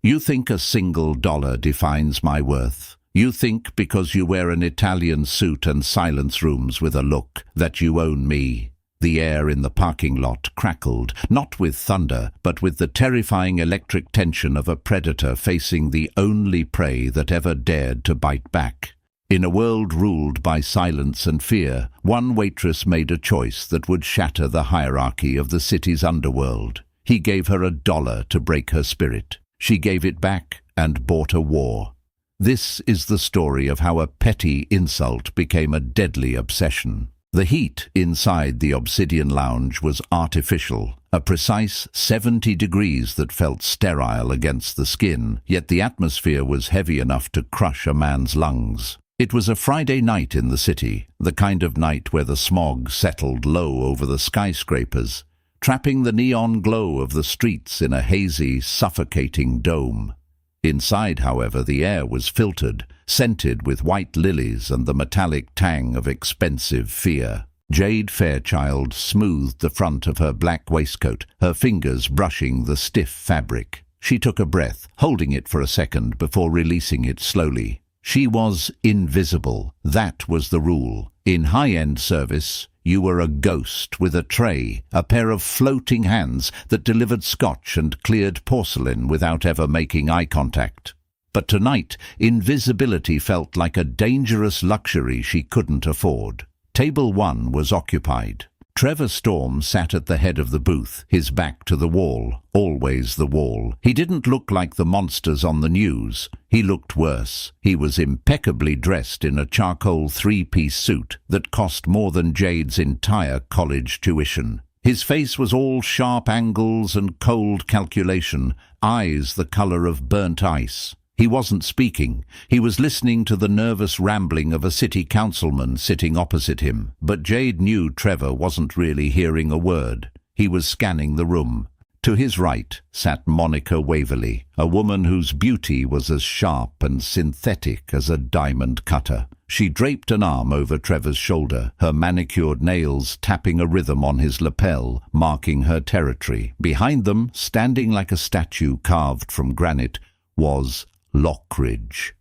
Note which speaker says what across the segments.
Speaker 1: You think a single dollar defines my worth. You think because you wear an Italian suit and silence rooms with a look that you own me. The air in the parking lot crackled, not with thunder, but with the terrifying electric tension of a predator facing the only prey that ever dared to bite back. In a world ruled by silence and fear, one waitress made a choice that would shatter the hierarchy of the city's underworld. He gave her $1 to break her spirit. She gave it back and bought a war. This is the story of how a petty insult became a deadly obsession. The heat inside the Obsidian Lounge was artificial, a precise 70 degrees that felt sterile against the skin, yet the atmosphere was heavy enough to crush a man's lungs. It was a Friday night in the city, the kind of night where the smog settled low over the skyscrapers, trapping the neon glow of the streets in a hazy, suffocating dome. Inside, however, the air was filtered, scented with white lilies and the metallic tang of expensive fear. Jade Fairchild smoothed the front of her black waistcoat, her fingers brushing the stiff fabric. She took a breath, holding it for a second before releasing it slowly. She was invisible. That was the rule. In high-end service, you were a ghost with a tray, a pair of floating hands that delivered scotch and cleared porcelain without ever making eye contact. But tonight, invisibility felt like a dangerous luxury she couldn't afford. Table 1 was occupied. Trevor Storm sat at the head of the booth, his back to the wall, always the wall. He didn't look like the monsters on the news. He looked worse. He was impeccably dressed in a charcoal 3-piece suit that cost more than Jade's entire college tuition. His face was all sharp angles and cold calculation, eyes the color of burnt ice. He wasn't speaking. He was listening to the nervous rambling of a city councilman sitting opposite him. But Jade knew Trevor wasn't really hearing a word. He was scanning the room. To his right sat Monica Waverly, a woman whose beauty was as sharp and synthetic as a diamond cutter. She draped an arm over Trevor's shoulder, her manicured nails tapping a rhythm on his lapel, marking her territory. Behind them, standing like a statue carved from granite, was Lockridge.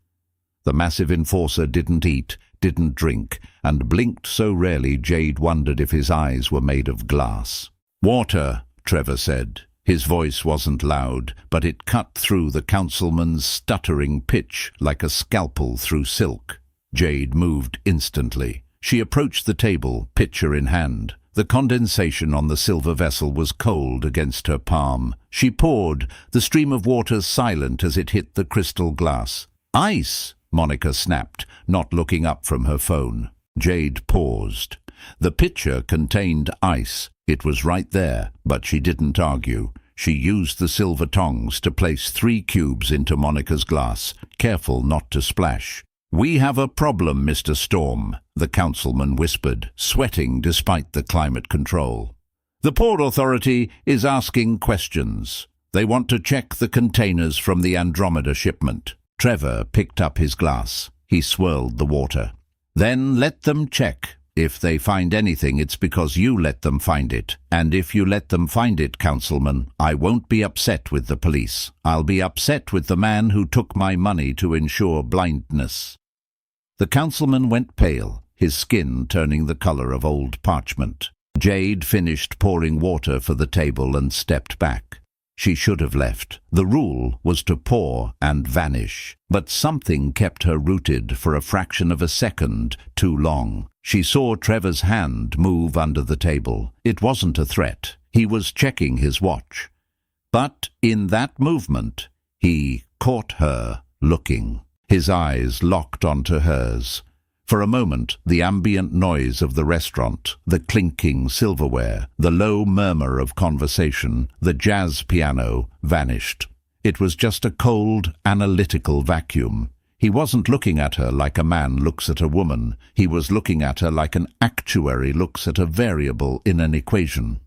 Speaker 1: The massive enforcer didn't eat, didn't drink, and blinked so rarely Jade wondered if his eyes were made of glass. "Water," Trevor said. His voice wasn't loud, but it cut through the councilman's stuttering pitch like a scalpel through silk. Jade moved instantly. She approached the table, pitcher in hand. The condensation on the silver vessel was cold against her palm. She poured, the stream of water silent as it hit the crystal glass. "Ice!" Monica snapped, not looking up from her phone. Jade paused. The pitcher contained ice. It was right there, but she didn't argue. She used the silver tongs to place 3 cubes into Monica's glass, careful not to splash. "We have a problem, Mr. Storm," the councilman whispered, sweating despite the climate control. "The Port Authority is asking questions. They want to check the containers from the Andromeda shipment." Trevor picked up his glass. He swirled the water. "Then let them check. If they find anything, it's because you let them find it. And if you let them find it, Councilman, I won't be upset with the police. I'll be upset with the man who took my money to ensure blindness." The councilman went pale, his skin turning the color of old parchment. Jade finished pouring water for the table and stepped back. She should have left. The rule was to pour and vanish. But something kept her rooted for a fraction of a second too long. She saw Trevor's hand move under the table. It wasn't a threat. He was checking his watch. But in that movement, he caught her looking. His eyes locked onto hers. For a moment, the ambient noise of the restaurant, the clinking silverware, the low murmur of conversation, the jazz piano vanished. It was just a cold, analytical vacuum. He wasn't looking at her like a man looks at a woman. He was looking at her like an actuary looks at a variable in an equation.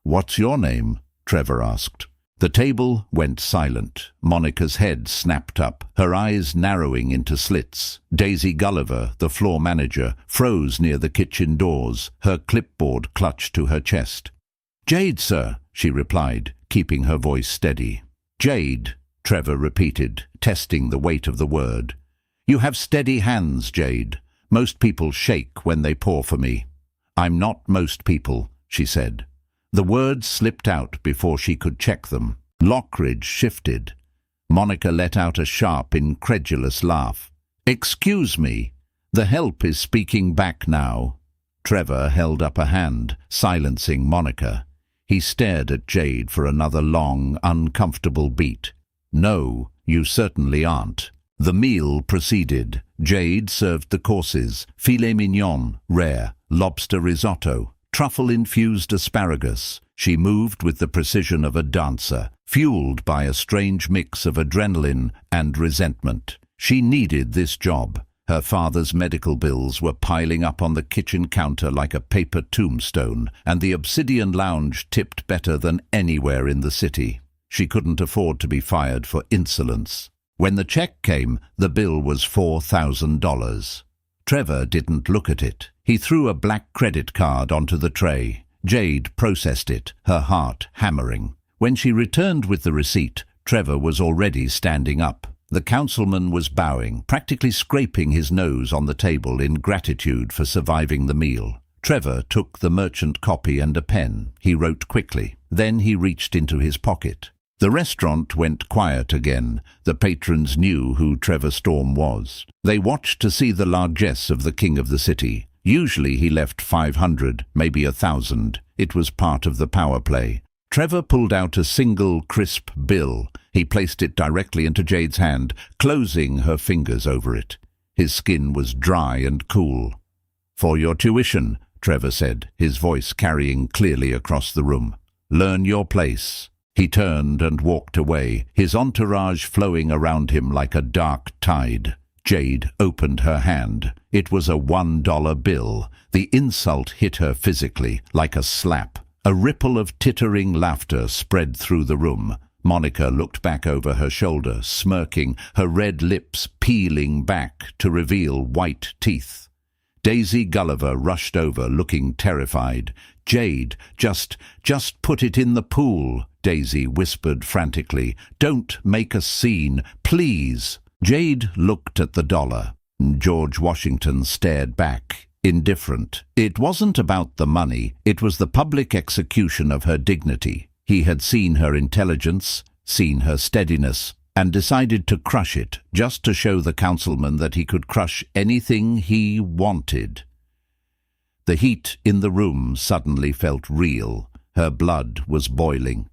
Speaker 1: "What's your name?" Trevor asked. The table went silent. Monica's head snapped up, her eyes narrowing into slits. Daisy Gulliver, the floor manager, froze near the kitchen doors, her clipboard clutched to her chest. "Jade, sir," she replied, keeping her voice steady. "Jade," Trevor repeated, testing the weight of the word. You have steady hands, Jade. Most people shake when they pour for me. I'm not most people, she said. The words slipped out before she could check them. Lockridge shifted. Monica let out a sharp, incredulous laugh. Excuse me. The help is speaking back now. Trevor held up a hand, silencing Monica. He stared at Jade for another long, uncomfortable beat. No, you certainly aren't. The meal proceeded. Jade served the courses: filet mignon, rare, lobster risotto, truffle-infused asparagus. She moved with the precision of a dancer, fueled by a strange mix of adrenaline and resentment. She needed this job. Her father's medical bills were piling up on the kitchen counter like a paper tombstone, and the Obsidian Lounge tipped better than anywhere in the city. She couldn't afford to be fired for insolence. When the check came, the bill was $4,000. Trevor didn't look at it. He threw a black credit card onto the tray. Jade processed it, her heart hammering. When she returned with the receipt, Trevor was already standing up. The councilman was bowing, practically scraping his nose on the table in gratitude for surviving the meal. Trevor took the merchant copy and a pen. He wrote quickly. Then he reached into his pocket. The restaurant went quiet again. The patrons knew who Trevor Storm was. They watched to see the largesse of the king of the city. Usually he left 500, maybe 1,000. It was part of the power play. Trevor pulled out a single, crisp bill. He placed it directly into Jade's hand, closing her fingers over it. His skin was dry and cool. "For your tuition," Trevor said, his voice carrying clearly across the room. "Learn your place." He turned and walked away, his entourage flowing around him like a dark tide. Jade opened her hand. It was a $1 bill. The insult hit her physically, like a slap. A ripple of tittering laughter spread through the room. Monica looked back over her shoulder, smirking, her red lips peeling back to reveal white teeth. Daisy Gulliver rushed over, looking terrified. "Jade, just put it in the pool," Daisy whispered frantically. "Don't make a scene, please." Jade looked at the dollar. George Washington stared back, indifferent. It wasn't about the money, it was the public execution of her dignity. He had seen her intelligence, seen her steadiness, and decided to crush it, just to show the councilman that he could crush anything he wanted. The heat in the room suddenly felt real. Her blood was boiling.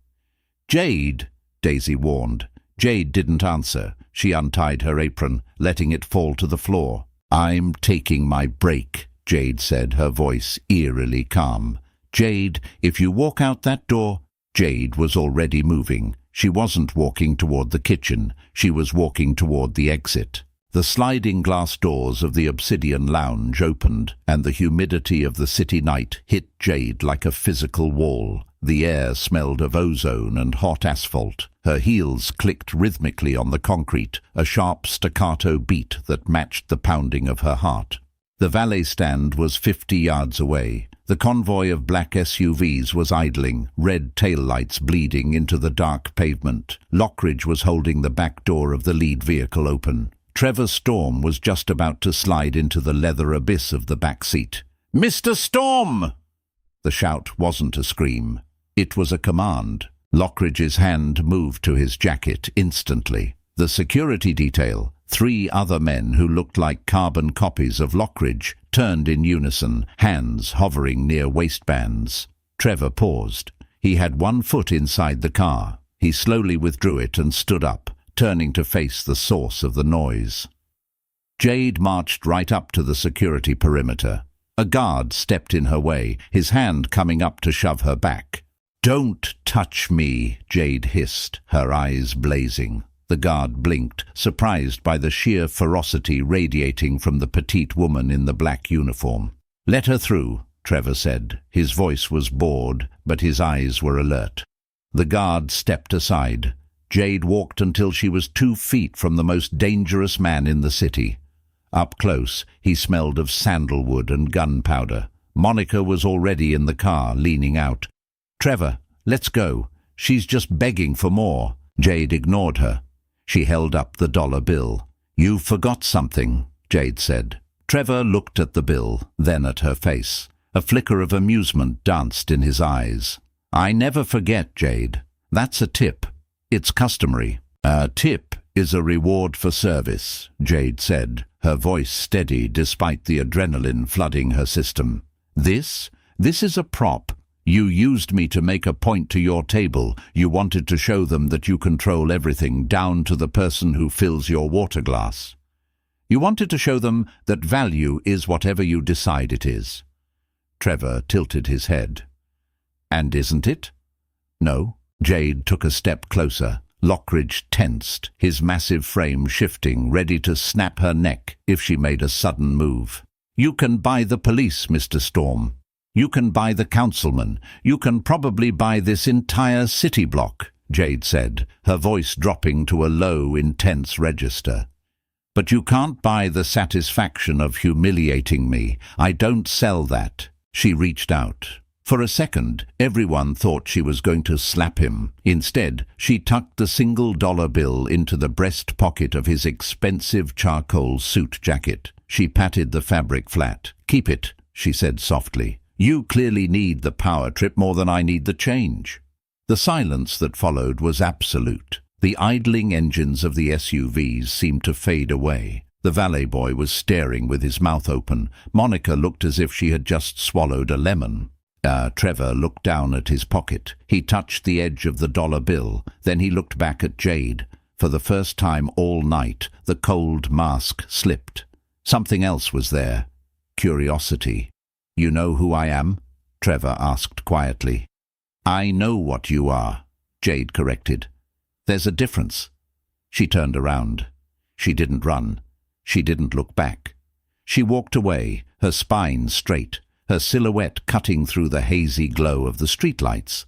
Speaker 1: "Jade," Daisy warned. Jade didn't answer. She untied her apron, letting it fall to the floor. "I'm taking my break," Jade said, her voice eerily calm. "Jade, if you walk out that door—" Jade was already moving. She wasn't walking toward the kitchen. She was walking toward the exit. The sliding glass doors of the Obsidian Lounge opened, and the humidity of the city night hit Jade like a physical wall. The air smelled of ozone and hot asphalt. Her heels clicked rhythmically on the concrete, a sharp staccato beat that matched the pounding of her heart. The valet stand was 50 yards away. The convoy of black SUVs was idling, red taillights bleeding into the dark pavement. Lockridge was holding the back door of the lead vehicle open. Trevor Storm was just about to slide into the leather abyss of the back seat. "Mr. Storm!" The shout wasn't a scream. It was a command. Lockridge's hand moved to his jacket instantly. The security detail, 3 other men who looked like carbon copies of Lockridge, turned in unison, hands hovering near waistbands. Trevor paused. He had one foot inside the car. He slowly withdrew it and stood up, turning to face the source of the noise. Jade marched right up to the security perimeter. A guard stepped in her way, his hand coming up to shove her back. "Don't touch me," Jade hissed, her eyes blazing. The guard blinked, surprised by the sheer ferocity radiating from the petite woman in the black uniform. "Let her through," Trevor said. His voice was bored, but his eyes were alert. The guard stepped aside. Jade walked until she was 2 feet from the most dangerous man in the city. Up close, he smelled of sandalwood and gunpowder. Monica was already in the car, leaning out. "Trevor, let's go. She's just begging for more." Jade ignored her. She held up the dollar bill. "You forgot something," Jade said. Trevor looked at the bill, then at her face. A flicker of amusement danced in his eyes. "I never forget, Jade. That's a tip. It's customary." "A tip is a reward for service," Jade said, her voice steady despite the adrenaline flooding her system. This is a prop. You used me to make a point to your table. You wanted to show them that you control everything, down to the person who fills your water glass. You wanted to show them that value is whatever you decide it is." Trevor tilted his head. "And isn't it?" "No." Jade took a step closer. Lockridge tensed, his massive frame shifting, ready to snap her neck if she made a sudden move. "You can buy the police, Mr. Storm. You can buy the councilman. You can probably buy this entire city block," Jade said, her voice dropping to a low, intense register. "But you can't buy the satisfaction of humiliating me. I don't sell that." She reached out. For a second, everyone thought she was going to slap him. Instead, she tucked the $1 bill into the breast pocket of his expensive charcoal suit jacket. She patted the fabric flat. "Keep it," she said softly. "You clearly need the power trip more than I need the change." The silence that followed was absolute. The idling engines of the SUVs seemed to fade away. The valet boy was staring with his mouth open. Monica looked as if she had just swallowed a lemon. Trevor looked down at his pocket. He touched the edge of the dollar bill. Then he looked back at Jade. For the first time all night, the cold mask slipped. Something else was there. Curiosity. "You know who I am?" Trevor asked quietly. "I know what you are," Jade corrected. "There's a difference." She turned around. She didn't run. She didn't look back. She walked away, her spine straight, her silhouette cutting through the hazy glow of the streetlights.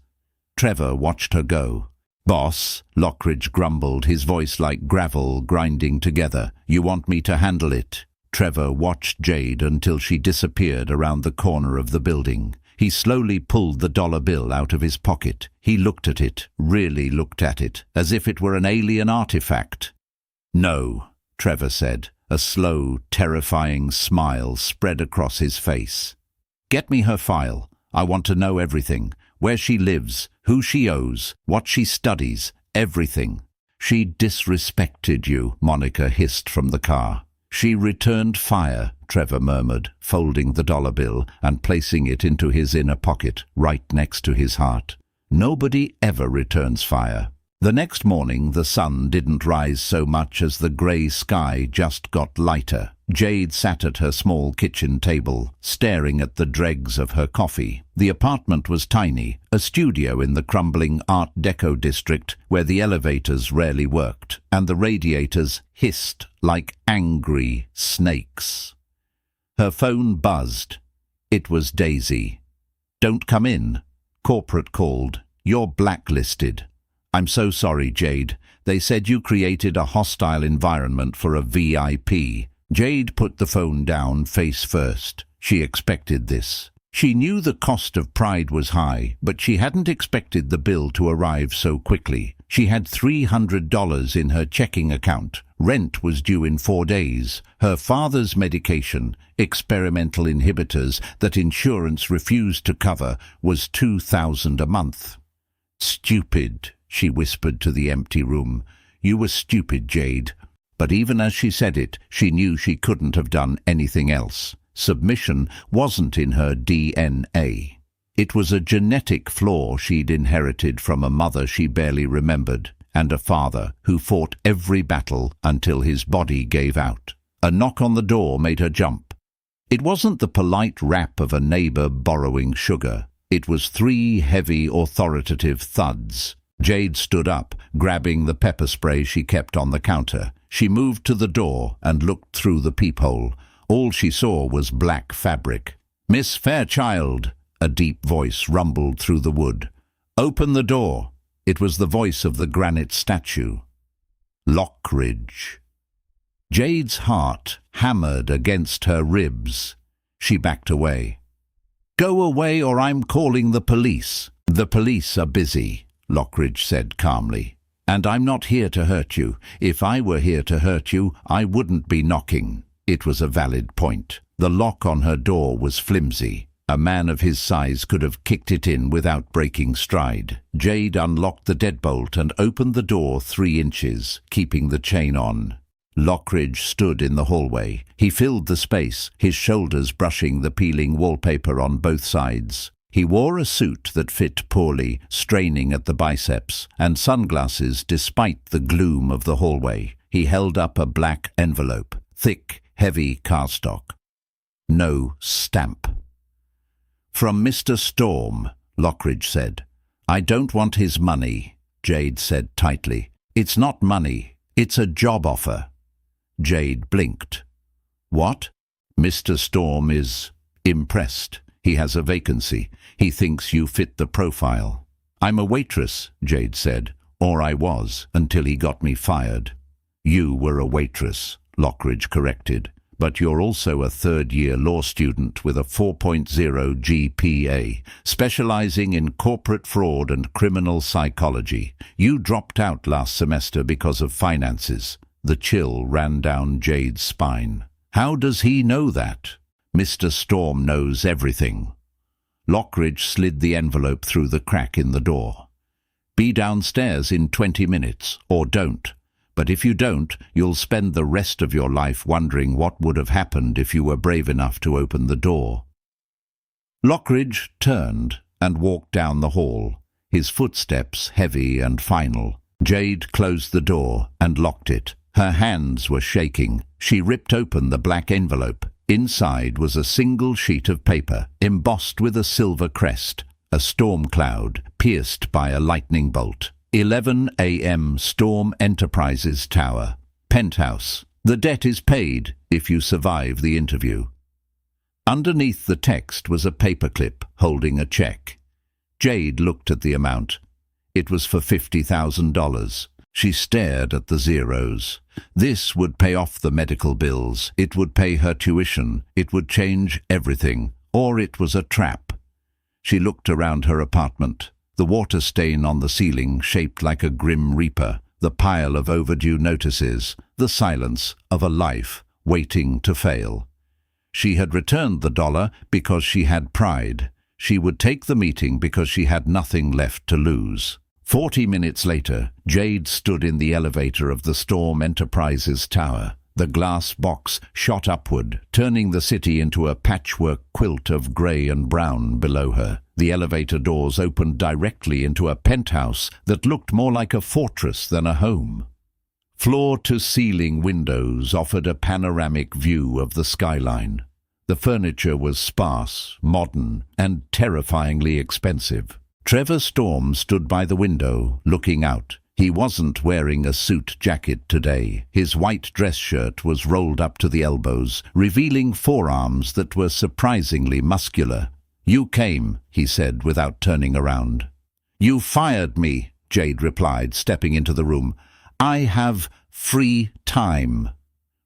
Speaker 1: Trevor watched her go. "Boss," Lockridge grumbled, his voice like gravel grinding together. "You want me to handle it?" Trevor watched Jade until she disappeared around the corner of the building. He slowly pulled the dollar bill out of his pocket. He looked at it, really looked at it, as if it were an alien artifact. "No," Trevor said. A slow, terrifying smile spread across his face. "Get me her file. I want to know everything. Where she lives, who she owes, what she studies, everything." "She disrespected you," Monica hissed from the car. "She returned fire," Trevor murmured, folding the dollar bill and placing it into his inner pocket, right next to his heart. "Nobody ever returns fire." The next morning the sun didn't rise so much as the grey sky just got lighter. Jade sat at her small kitchen table, staring at the dregs of her coffee. The apartment was tiny, a studio in the crumbling Art Deco district where the elevators rarely worked, and the radiators hissed like angry snakes. Her phone buzzed. It was Daisy. "Don't come in," corporate called. "You're blacklisted." "I'm so sorry, Jade. They said you created a hostile environment for a VIP." Jade put the phone down face first. She expected this. She knew the cost of pride was high, but she hadn't expected the bill to arrive so quickly. She had $300 in her checking account. Rent was due in 4 days. Her father's medication, experimental inhibitors that insurance refused to cover, was $2,000 a month. "Stupid," she whispered to the empty room. "You were stupid, Jade." But even as she said it, she knew she couldn't have done anything else. Submission wasn't in her DNA. It was a genetic flaw she'd inherited from a mother she barely remembered, and a father who fought every battle until his body gave out. A knock on the door made her jump. It wasn't the polite rap of a neighbor borrowing sugar. It was 3 heavy, authoritative thuds. Jade stood up, grabbing the pepper spray she kept on the counter. She moved to the door and looked through the peephole. All she saw was black fabric. "Miss Fairchild," a deep voice rumbled through the wood. "Open the door." It was the voice of the granite statue. Lockridge. Jade's heart hammered against her ribs. She backed away. "Go away or I'm calling the police." "The police are busy," Lockridge said calmly. And I'm not here to hurt you. If I were here to hurt you, I wouldn't be knocking. It was a valid point. The lock on her door was flimsy. A man of his size could have kicked it in without breaking stride. Jade unlocked the deadbolt and opened the door 3 inches, keeping the chain on. Lockridge stood in the hallway. He filled the space, his shoulders brushing the peeling wallpaper on both sides. He wore a suit that fit poorly, straining at the biceps, and sunglasses despite the gloom of the hallway. He held up a black envelope, thick, heavy cardstock. No stamp. "From Mr. Storm," Lockridge said. "I don't want his money," Jade said tightly. "It's not money, it's a job offer." Jade blinked. "What?" "Mr. Storm is impressed. He has a vacancy. He thinks you fit the profile." "I'm a waitress," Jade said. "Or I was, until he got me fired." "You were a waitress," Lockridge corrected. "But you're also a third-year law student with a 4.0 GPA, specializing in corporate fraud and criminal psychology. You dropped out last semester because of finances." The chill ran down Jade's spine. "How does he know that?" "Mr. Storm knows everything." Lockridge slid the envelope through the crack in the door. "Be downstairs in 20 minutes, or don't. But if you don't, you'll spend the rest of your life wondering what would have happened if you were brave enough to open the door." Lockridge turned and walked down the hall, his footsteps heavy and final. Jade closed the door and locked it. Her hands were shaking. She ripped open the black envelope. Inside was a single sheet of paper, embossed with a silver crest, a storm cloud pierced by a lightning bolt. 11 a.m. Storm Enterprises Tower. Penthouse. The debt is paid if you survive the interview. Underneath the text was a paperclip holding a check. Jade looked at the amount. It was for $50,000. She stared at the zeros. This would pay off the medical bills. It would pay her tuition. It would change everything. Or it was a trap. She looked around her apartment. The water stain on the ceiling shaped like a grim reaper. The pile of overdue notices. The silence of a life waiting to fail. She had returned the dollar because she had pride. She would take the meeting because she had nothing left to lose. 40 minutes later, Jade stood in the elevator of the Storm Enterprises Tower. The glass box shot upward, turning the city into a patchwork quilt of grey and brown below her. The elevator doors opened directly into a penthouse that looked more like a fortress than a home. Floor-to-ceiling windows offered a panoramic view of the skyline. The furniture was sparse, modern, and terrifyingly expensive. Trevor Storm stood by the window, looking out. He wasn't wearing a suit jacket today. His white dress shirt was rolled up to the elbows, revealing forearms that were surprisingly muscular. "You came," he said without turning around. "You fired me," Jade replied, stepping into the room. "I have free time."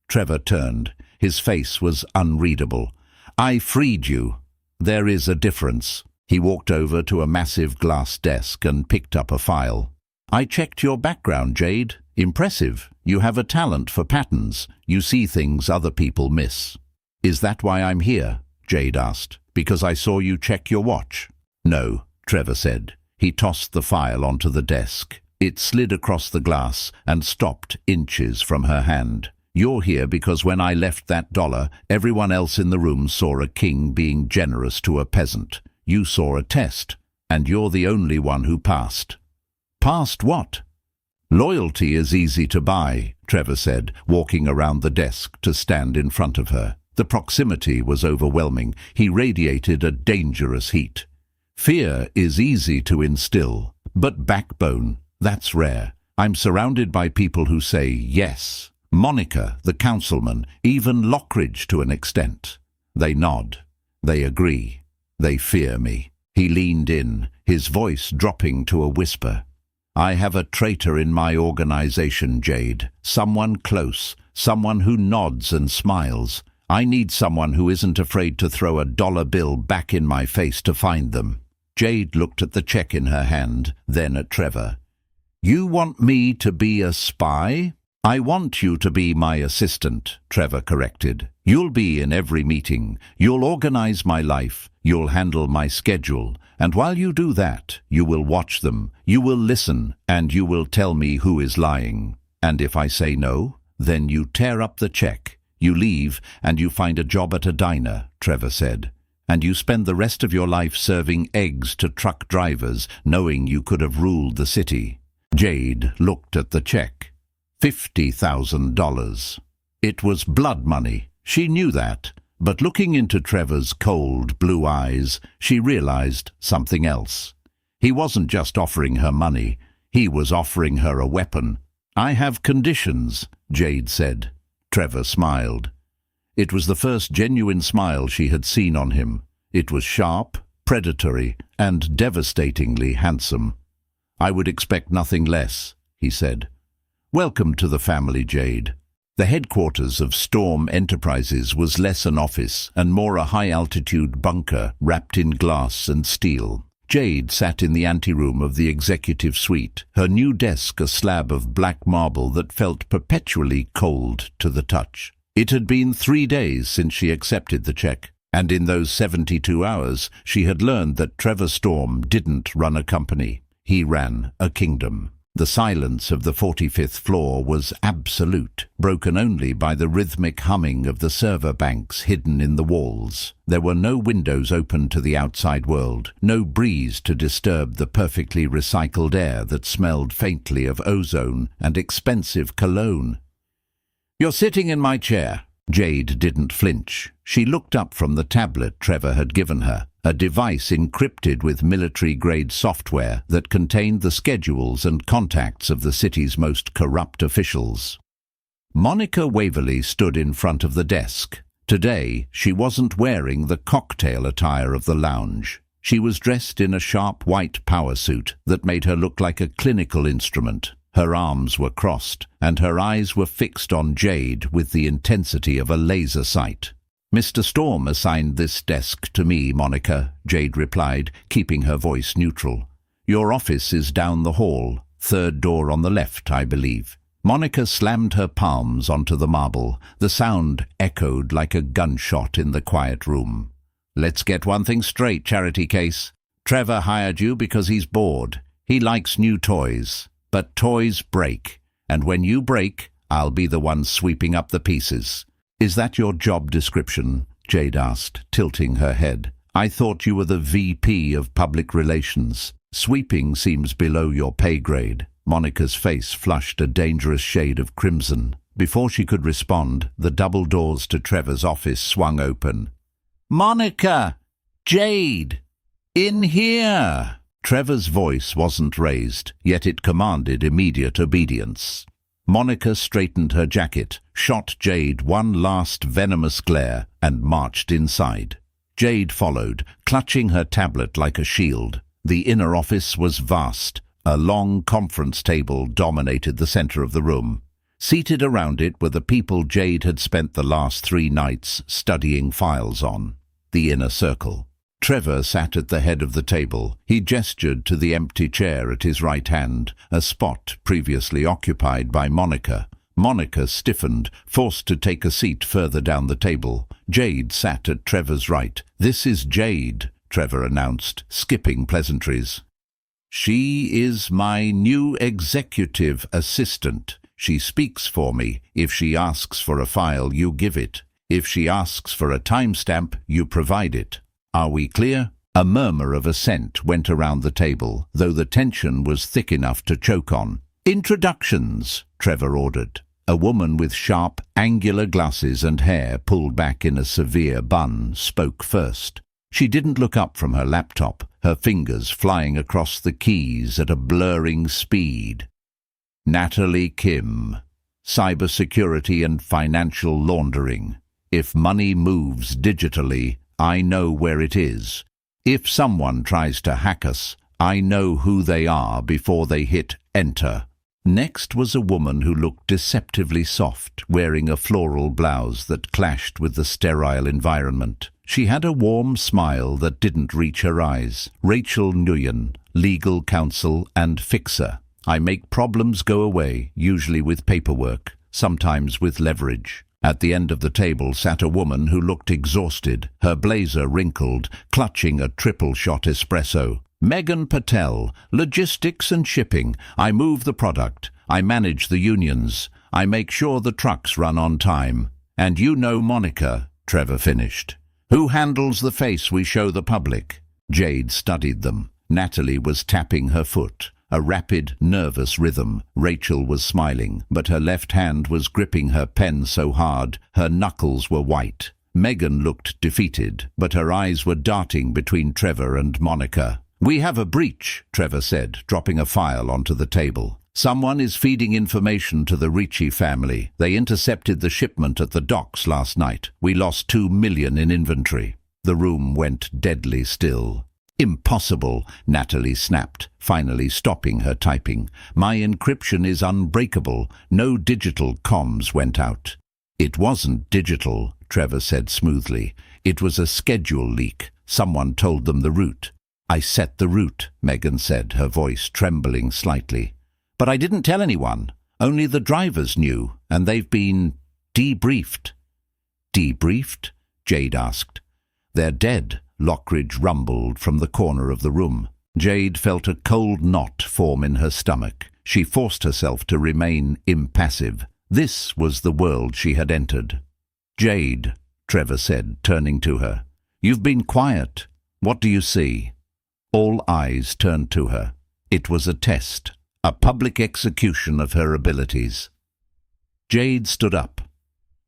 Speaker 1: Trevor turned. His face was unreadable. "I freed you. There is a difference." He walked over to a massive glass desk and picked up a file. "I checked your background, Jade. Impressive. You have a talent for patterns. You see things other people miss." "Is that why I'm here?" Jade asked. "Because I saw you check your watch?" "No," Trevor said. He tossed the file onto the desk. It slid across the glass and stopped inches from her hand. "You're here because when I left that dollar, everyone else in the room saw a king being generous to a peasant. You saw a test, and you're the only one who passed." "Passed what?" "Loyalty is easy to buy," Trevor said, walking around the desk to stand in front of her. The proximity was overwhelming. He radiated a dangerous heat. "Fear is easy to instill, but backbone, that's rare. I'm surrounded by people who say yes. Monica, the councilman, even Lockridge to an extent. They nod. They agree. They fear me." He leaned in, his voice dropping to a whisper. "I have a traitor in my organization, Jade. Someone close, someone who nods and smiles. I need someone who isn't afraid to throw a dollar bill back in my face to find them." Jade looked at the check in her hand, then at Trevor. You want me to be a spy? I want you to be my assistant, Trevor corrected. You'll be in every meeting. You'll organize my life. You'll handle my schedule. And while you do that, you will watch them. You will listen, and you will tell me who is lying. And if I say no, then you tear up the check. You leave, and you find a job at a diner, Trevor said. And you spend the rest of your life serving eggs to truck drivers, knowing you could have ruled the city. Jade looked at the check. $50,000. It was blood money. She knew that. But looking into Trevor's cold blue eyes, she realized something else. He wasn't just offering her money. He was offering her a weapon. I have conditions, Jade said. Trevor smiled. It was the first genuine smile she had seen on him. It was sharp, predatory, and devastatingly handsome. I would expect nothing less, he said. Welcome to the family, Jade. The headquarters of Storm Enterprises was less an office and more a high-altitude bunker wrapped in glass and steel. Jade sat in the anteroom of the executive suite, her new desk a slab of black marble that felt perpetually cold to the touch. It had been 3 days since she accepted the check, and in those 72 hours she had learned that Trevor Storm didn't run a company. He ran a kingdom. The silence of the 45th floor was absolute, broken only by the rhythmic humming of the server banks hidden in the walls. There were no windows open to the outside world, no breeze to disturb the perfectly recycled air that smelled faintly of ozone and expensive cologne. "You're sitting in my chair." Jade didn't flinch. She looked up from the tablet Trevor had given her, a device encrypted with military-grade software that contained the schedules and contacts of the city's most corrupt officials. Monica Waverly stood in front of the desk. Today, she wasn't wearing the cocktail attire of the lounge. She was dressed in a sharp white power suit that made her look like a clinical instrument. Her arms were crossed, and her eyes were fixed on Jade with the intensity of a laser sight. "Mr. Storm assigned this desk to me, Monica," Jade replied, keeping her voice neutral. "Your office is down the hall, 3rd door on the left, I believe." Monica slammed her palms onto the marble. The sound echoed like a gunshot in the quiet room. "Let's get one thing straight, Charity Case. Trevor hired you because he's bored. He likes new toys. But toys break, and when you break, I'll be the one sweeping up the pieces." "Is that your job description?" Jade asked, tilting her head. "I thought you were the VP of Public Relations. Sweeping seems below your pay grade." Monica's face flushed a dangerous shade of crimson. Before she could respond, the double doors to Trevor's office swung open. "Monica! Jade! In here!" Trevor's voice wasn't raised, yet it commanded immediate obedience. Monica straightened her jacket, shot Jade one last venomous glare, and marched inside. Jade followed, clutching her tablet like a shield. The inner office was vast. A long conference table dominated the center of the room. Seated around it were the people Jade had spent the last 3 nights studying files on. The inner circle. Trevor sat at the head of the table. He gestured to the empty chair at his right hand, a spot previously occupied by Monica. Monica stiffened, forced to take a seat further down the table. Jade sat at Trevor's right. "This is Jade," Trevor announced, skipping pleasantries. "She is my new executive assistant. She speaks for me. If she asks for a file, you give it. If she asks for a timestamp, you provide it. Are we clear?" A murmur of assent went around the table, though the tension was thick enough to choke on. "Introductions," Trevor ordered. A woman with sharp, angular glasses and hair pulled back in a severe bun spoke first. She didn't look up from her laptop, her fingers flying across the keys at a blurring speed. "Natalie Kim, cybersecurity and financial laundering. If money moves digitally, I know where it is. If someone tries to hack us, I know who they are before they hit enter." Next was a woman who looked deceptively soft, wearing a floral blouse that clashed with the sterile environment. She had a warm smile that didn't reach her eyes. Rachel Nguyen, legal counsel and fixer. I make problems go away, usually with paperwork, sometimes with leverage. At the end of the table sat a woman who looked exhausted, her blazer wrinkled, clutching a triple-shot espresso. Megan Patel, logistics and shipping. I move the product. I manage the unions. I make sure the trucks run on time. And you know Monica, Trevor finished. Who handles the face we show the public? Jade studied them. Natalie was tapping her foot. A rapid, nervous rhythm. Rachel was smiling, but her left hand was gripping her pen so hard, her knuckles were white. Megan looked defeated, but her eyes were darting between Trevor and Monica. We have a breach, Trevor said, dropping a file onto the table. Someone is feeding information to the Ricci family. They intercepted the shipment at the docks last night. We lost 2 million in inventory. The room went deadly still. Impossible, Natalie snapped, finally stopping her typing. My encryption is unbreakable. No digital comms went out. It wasn't digital, Trevor said smoothly. It was a schedule leak. Someone told them the route. I set the route, Megan said, her voice trembling slightly. But I didn't tell anyone. Only the drivers knew, and they've been debriefed. Debriefed? Jade asked. They're dead, Lockridge rumbled from the corner of the room. Jade felt a cold knot form in her stomach. She forced herself to remain impassive. This was the world she had entered. Jade, Trevor said, turning to her. You've been quiet. What do you see? All eyes turned to her. It was a test, a public execution of her abilities. Jade stood up.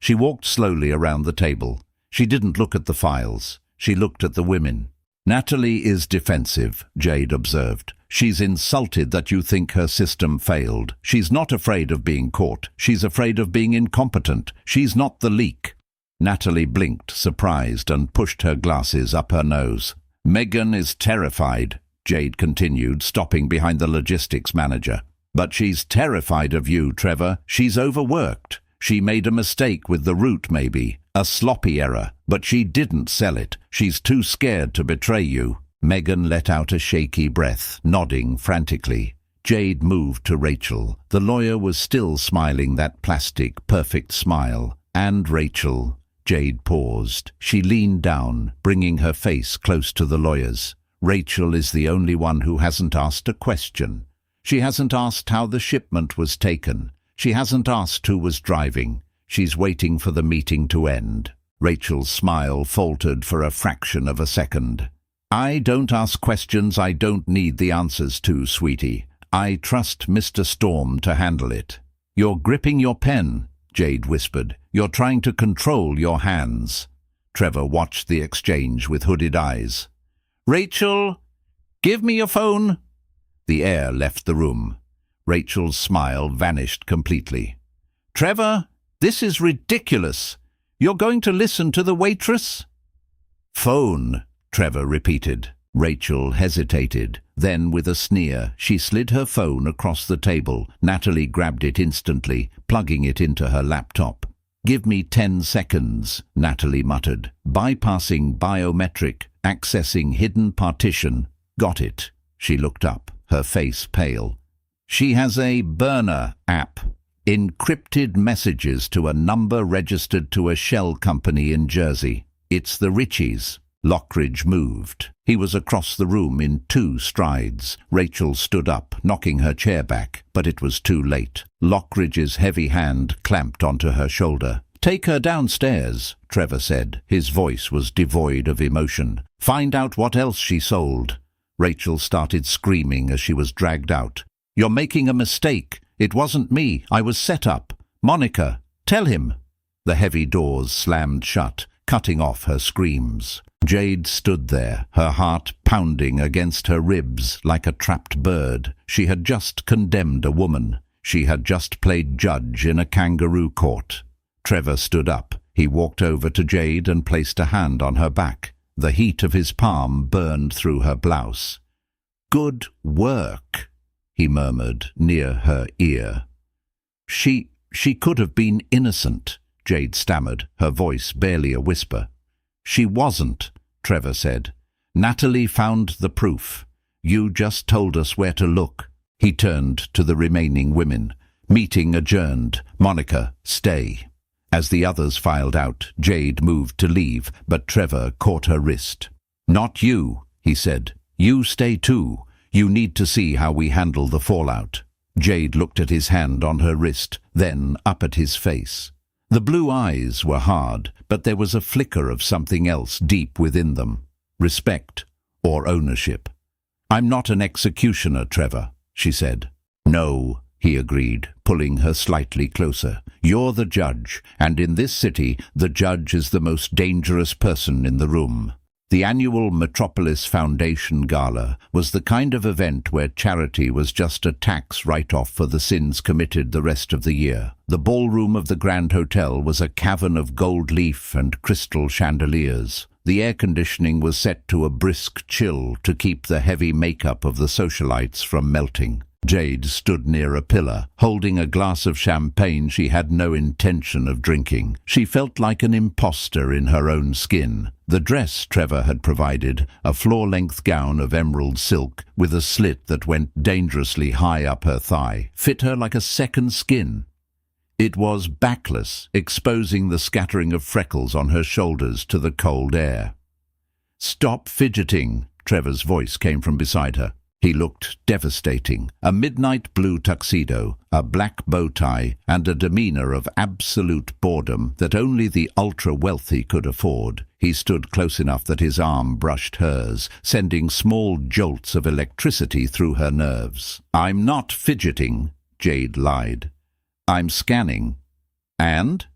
Speaker 1: She walked slowly around the table. She didn't look at the files. She looked at the women. Natalie is defensive, Jade observed. She's insulted that you think her system failed. She's not afraid of being caught. She's afraid of being incompetent. She's not the leak. Natalie blinked, surprised, and pushed her glasses up her nose. Megan is terrified, Jade continued, stopping behind the logistics manager. But she's terrified of you, Trevor. She's overworked. She made a mistake with the route, maybe. A sloppy error. But she didn't sell it. She's too scared to betray you. Megan let out a shaky breath, nodding frantically. Jade moved to Rachel. The lawyer was still smiling that plastic, perfect smile. And Rachel. Jade paused. She leaned down, bringing her face close to the lawyer's. Rachel is the only one who hasn't asked a question. She hasn't asked how the shipment was taken. She hasn't asked who was driving. She's waiting for the meeting to end. Rachel's smile faltered for a fraction of a second. I don't ask questions I don't need the answers to, sweetie. I trust Mr. Storm to handle it. You're gripping your pen, Jade whispered. You're trying to control your hands. Trevor watched the exchange with hooded eyes. Rachel, give me your phone. The air left the room. Rachel's smile vanished completely. Trevor, this is ridiculous. You're going to listen to the waitress? Phone, Trevor repeated. Rachel hesitated. Then, with a sneer, she slid her phone across the table. Natalie grabbed it instantly, plugging it into her laptop. Give me 10 seconds, Natalie muttered. Bypassing biometric, accessing hidden partition. Got it. She looked up, her face pale. She has a burner app. Encrypted messages to a number registered to a shell company in Jersey. It's the Ricci's. Lockridge moved. He was across the room in 2 strides. Rachel stood up, knocking her chair back, but it was too late. Lockridge's heavy hand clamped onto her shoulder. Take her downstairs, Trevor said. His voice was devoid of emotion. Find out what else she sold. Rachel started screaming as she was dragged out. You're making a mistake. It wasn't me. I was set up. Monica, tell him. The heavy doors slammed shut, cutting off her screams. Jade stood there, her heart pounding against her ribs like a trapped bird. She had just condemned a woman. She had just played judge in a kangaroo court. Trevor stood up. He walked over to Jade and placed a hand on her back. The heat of his palm burned through her blouse. Good work, he murmured near her ear. She could have been innocent, Jade stammered, her voice barely a whisper. She wasn't, Trevor said. Natalie found the proof. You just told us where to look. He turned to the remaining women. Meeting adjourned. Monica, stay. As the others filed out, Jade moved to leave, but Trevor caught her wrist. Not you, he said. You stay too. You need to see how we handle the fallout. Jade looked at his hand on her wrist, then up at his face. The blue eyes were hard, but there was a flicker of something else deep within them. Respect or ownership. I'm not an executioner, Trevor, she said. No, he agreed, pulling her slightly closer. You're the judge, and in this city, the judge is the most dangerous person in the room. The annual Metropolis Foundation Gala was the kind of event where charity was just a tax write-off for the sins committed the rest of the year. The ballroom of the Grand Hotel was a cavern of gold leaf and crystal chandeliers. The air conditioning was set to a brisk chill to keep the heavy makeup of the socialites from melting. Jade stood near a pillar, holding a glass of champagne she had no intention of drinking. She felt like an imposter in her own skin. The dress Trevor had provided, a floor-length gown of emerald silk with a slit that went dangerously high up her thigh, fit her like a second skin. It was backless, exposing the scattering of freckles on her shoulders to the cold air. "Stop fidgeting," Trevor's voice came from beside her. He looked devastating. A midnight blue tuxedo, a black bow tie, and a demeanor of absolute boredom that only the ultra-wealthy could afford. He stood close enough that his arm brushed hers, sending small jolts of electricity through her nerves. "I'm not fidgeting," Jade lied. "I'm scanning." And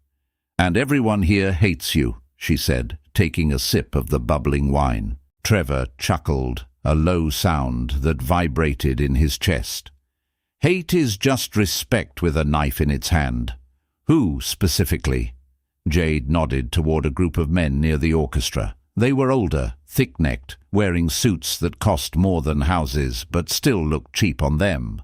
Speaker 1: everyone here hates you," she said, taking a sip of the bubbling wine. Trevor chuckled, a low sound that vibrated in his chest. "Hate is just respect with a knife in its hand." "Who, specifically?" Jade nodded toward a group of men near the orchestra. They were older, thick-necked, wearing suits that cost more than houses, but still looked cheap on them.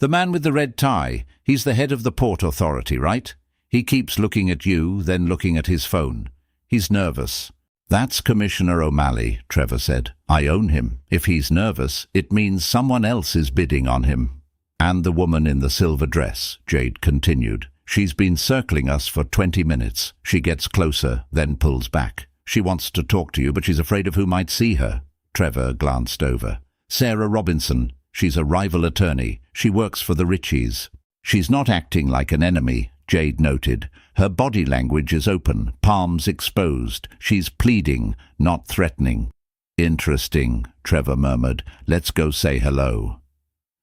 Speaker 1: "The man with the red tie, he's the head of the Port Authority, right? He keeps looking at you, then looking at his phone. He's nervous." "That's Commissioner O'Malley," Trevor said. "I own him. If he's nervous, it means someone else is bidding on him." "And the woman in the silver dress," Jade continued. "She's been circling us for 20 minutes. She gets closer, then pulls back. She wants to talk to you, but she's afraid of who might see her." Trevor glanced over. "Sarah Robinson. She's a rival attorney. She works for the Richies." "She's not acting like an enemy," Jade noted. "Her body language is open, palms exposed. She's pleading, not threatening." "Interesting," Trevor murmured. "Let's go say hello."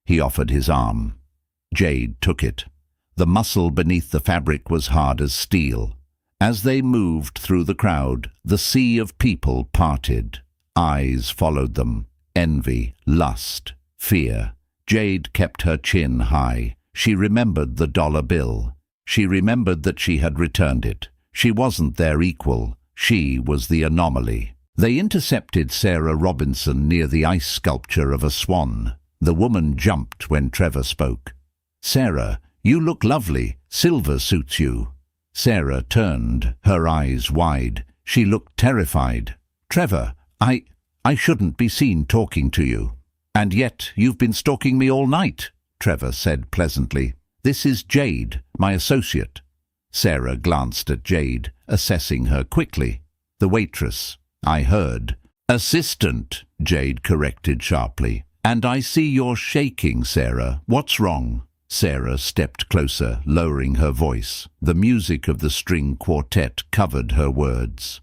Speaker 1: He offered his arm. Jade took it. The muscle beneath the fabric was hard as steel. As they moved through the crowd, the sea of people parted. Eyes followed them. Envy, lust, fear. Jade kept her chin high. She remembered the dollar bill. She remembered that she had returned it. She wasn't their equal. She was the anomaly. They intercepted Sarah Robinson near the ice sculpture of a swan. The woman jumped when Trevor spoke. "Sarah, you look lovely. Silver suits you." Sarah turned, her eyes wide. She looked terrified. "Trevor, I shouldn't be seen talking to you." "And yet you've been stalking me all night," Trevor said pleasantly. "This is Jade, my associate." Sarah glanced at Jade, assessing her quickly. "The waitress, I heard." "Assistant," Jade corrected sharply. "And I see you're shaking, Sarah. What's wrong?" Sarah stepped closer, lowering her voice. The music of the string quartet covered her words.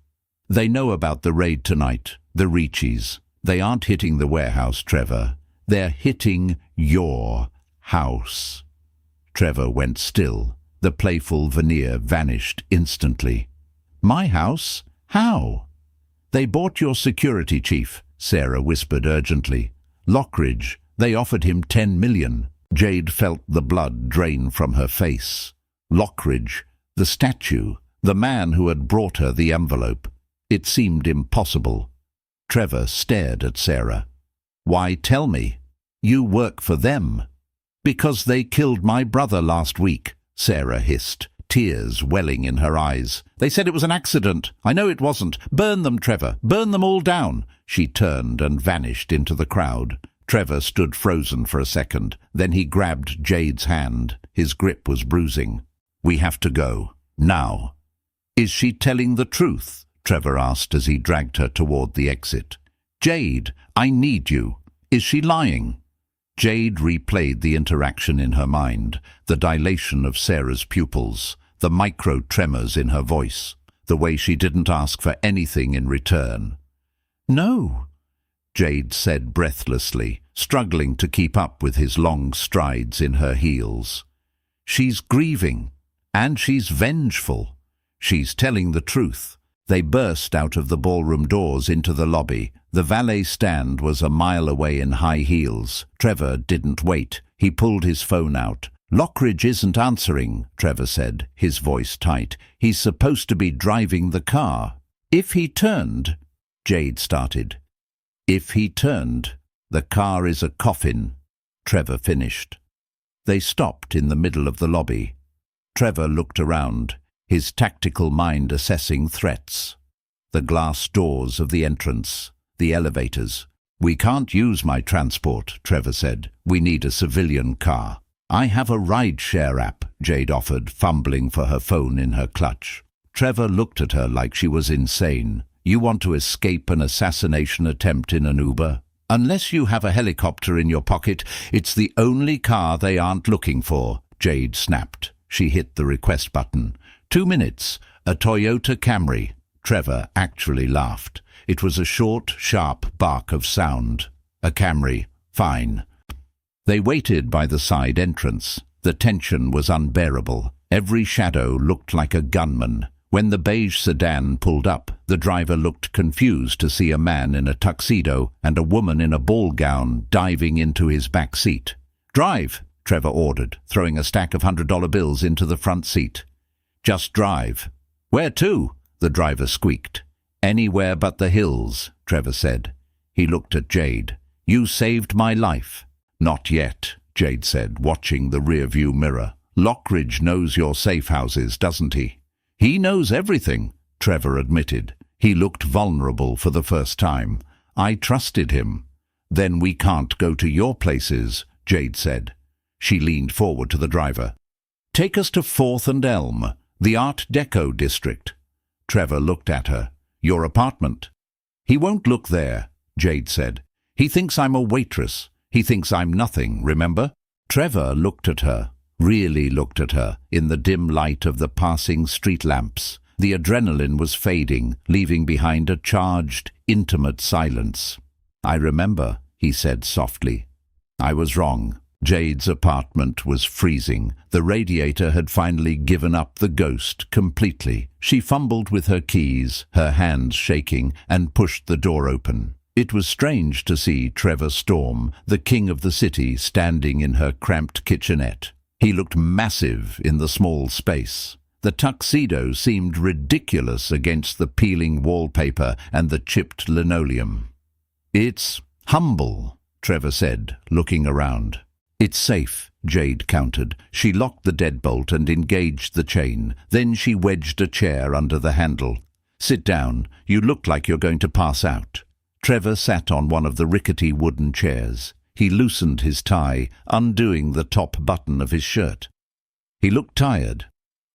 Speaker 1: "They know about the raid tonight, the Richies. They aren't hitting the warehouse, Trevor. They're hitting your house." Trevor went still. The playful veneer vanished instantly. "My house? How?" "They bought your security chief," Sarah whispered urgently. "Lockridge. They offered him 10 million. Jade felt the blood drain from her face. Lockridge, the statue, the man who had brought her the envelope. It seemed impossible. Trevor stared at Sarah. "Why tell me? You work for them." "Because they killed my brother last week," Sarah hissed, tears welling in her eyes. "They said it was an accident. I know it wasn't. Burn them, Trevor. Burn them all down." She turned and vanished into the crowd. Trevor stood frozen for a second. Then he grabbed Jade's hand. His grip was bruising. "We have to go. Now." "Is she telling the truth?" Trevor asked as he dragged her toward the exit. "Jade, I need you. Is she lying?" Jade replayed the interaction in her mind, the dilation of Sarah's pupils, the micro-tremors in her voice, the way she didn't ask for anything in return. "No," Jade said breathlessly, struggling to keep up with his long strides in her heels. "She's grieving, and she's vengeful. She's telling the truth." They burst out of the ballroom doors into the lobby. The valet stand was a mile away in high heels. Trevor didn't wait. He pulled his phone out. "Lockridge isn't answering," Trevor said, his voice tight. "He's supposed to be driving the car." "If he turned," Jade started. "If he turned, the car is a coffin," Trevor finished. They stopped in the middle of the lobby. Trevor looked around, his tactical mind assessing threats. The glass doors of the entrance, the elevators. "We can't use my transport," Trevor said. "We need a civilian car." "I have a ride-share app," Jade offered, fumbling for her phone in her clutch. Trevor looked at her like she was insane. "You want to escape an assassination attempt in an Uber? Unless you have a helicopter in your pocket, it's the only car they aren't looking for," Jade snapped. She hit the request button. 2 minutes, a Toyota Camry. Trevor actually laughed. It was a short, sharp bark of sound. A Camry. Fine. They waited by the side entrance. The tension was unbearable. Every shadow looked like a gunman. When the beige sedan pulled up, the driver looked confused to see a man in a tuxedo and a woman in a ball gown diving into his back seat. "Drive," Trevor ordered, throwing a stack of $100 bills into the front seat. "Just drive." "Where to?" the driver squeaked. "Anywhere but the hills," Trevor said. He looked at Jade. "You saved my life." "Not yet," Jade said, watching the rearview mirror. "Lockridge knows your safe houses, doesn't he?" "He knows everything," Trevor admitted. He looked vulnerable for the first time. "I trusted him." "Then we can't go to your places," Jade said. She leaned forward to the driver. "Take us to 4th and Elm, the Art Deco district." Trevor looked at her. "Your apartment." "He won't look there," Jade said. "He thinks I'm a waitress. He thinks I'm nothing, remember?" Trevor looked at her, really looked at her, in the dim light of the passing street lamps. The adrenaline was fading, leaving behind a charged, intimate silence. "I remember," he said softly. "I was wrong." Jade's apartment was freezing. The radiator had finally given up the ghost completely. She fumbled with her keys, her hands shaking, and pushed the door open. It was strange to see Trevor Storm, the king of the city, standing in her cramped kitchenette. He looked massive in the small space. The tuxedo seemed ridiculous against the peeling wallpaper and the chipped linoleum. "It's humble," Trevor said, looking around. "It's safe," Jade countered. She locked the deadbolt and engaged the chain. Then she wedged a chair under the handle. "Sit down. You look like you're going to pass out." Trevor sat on one of the rickety wooden chairs. He loosened his tie, undoing the top button of his shirt. He looked tired.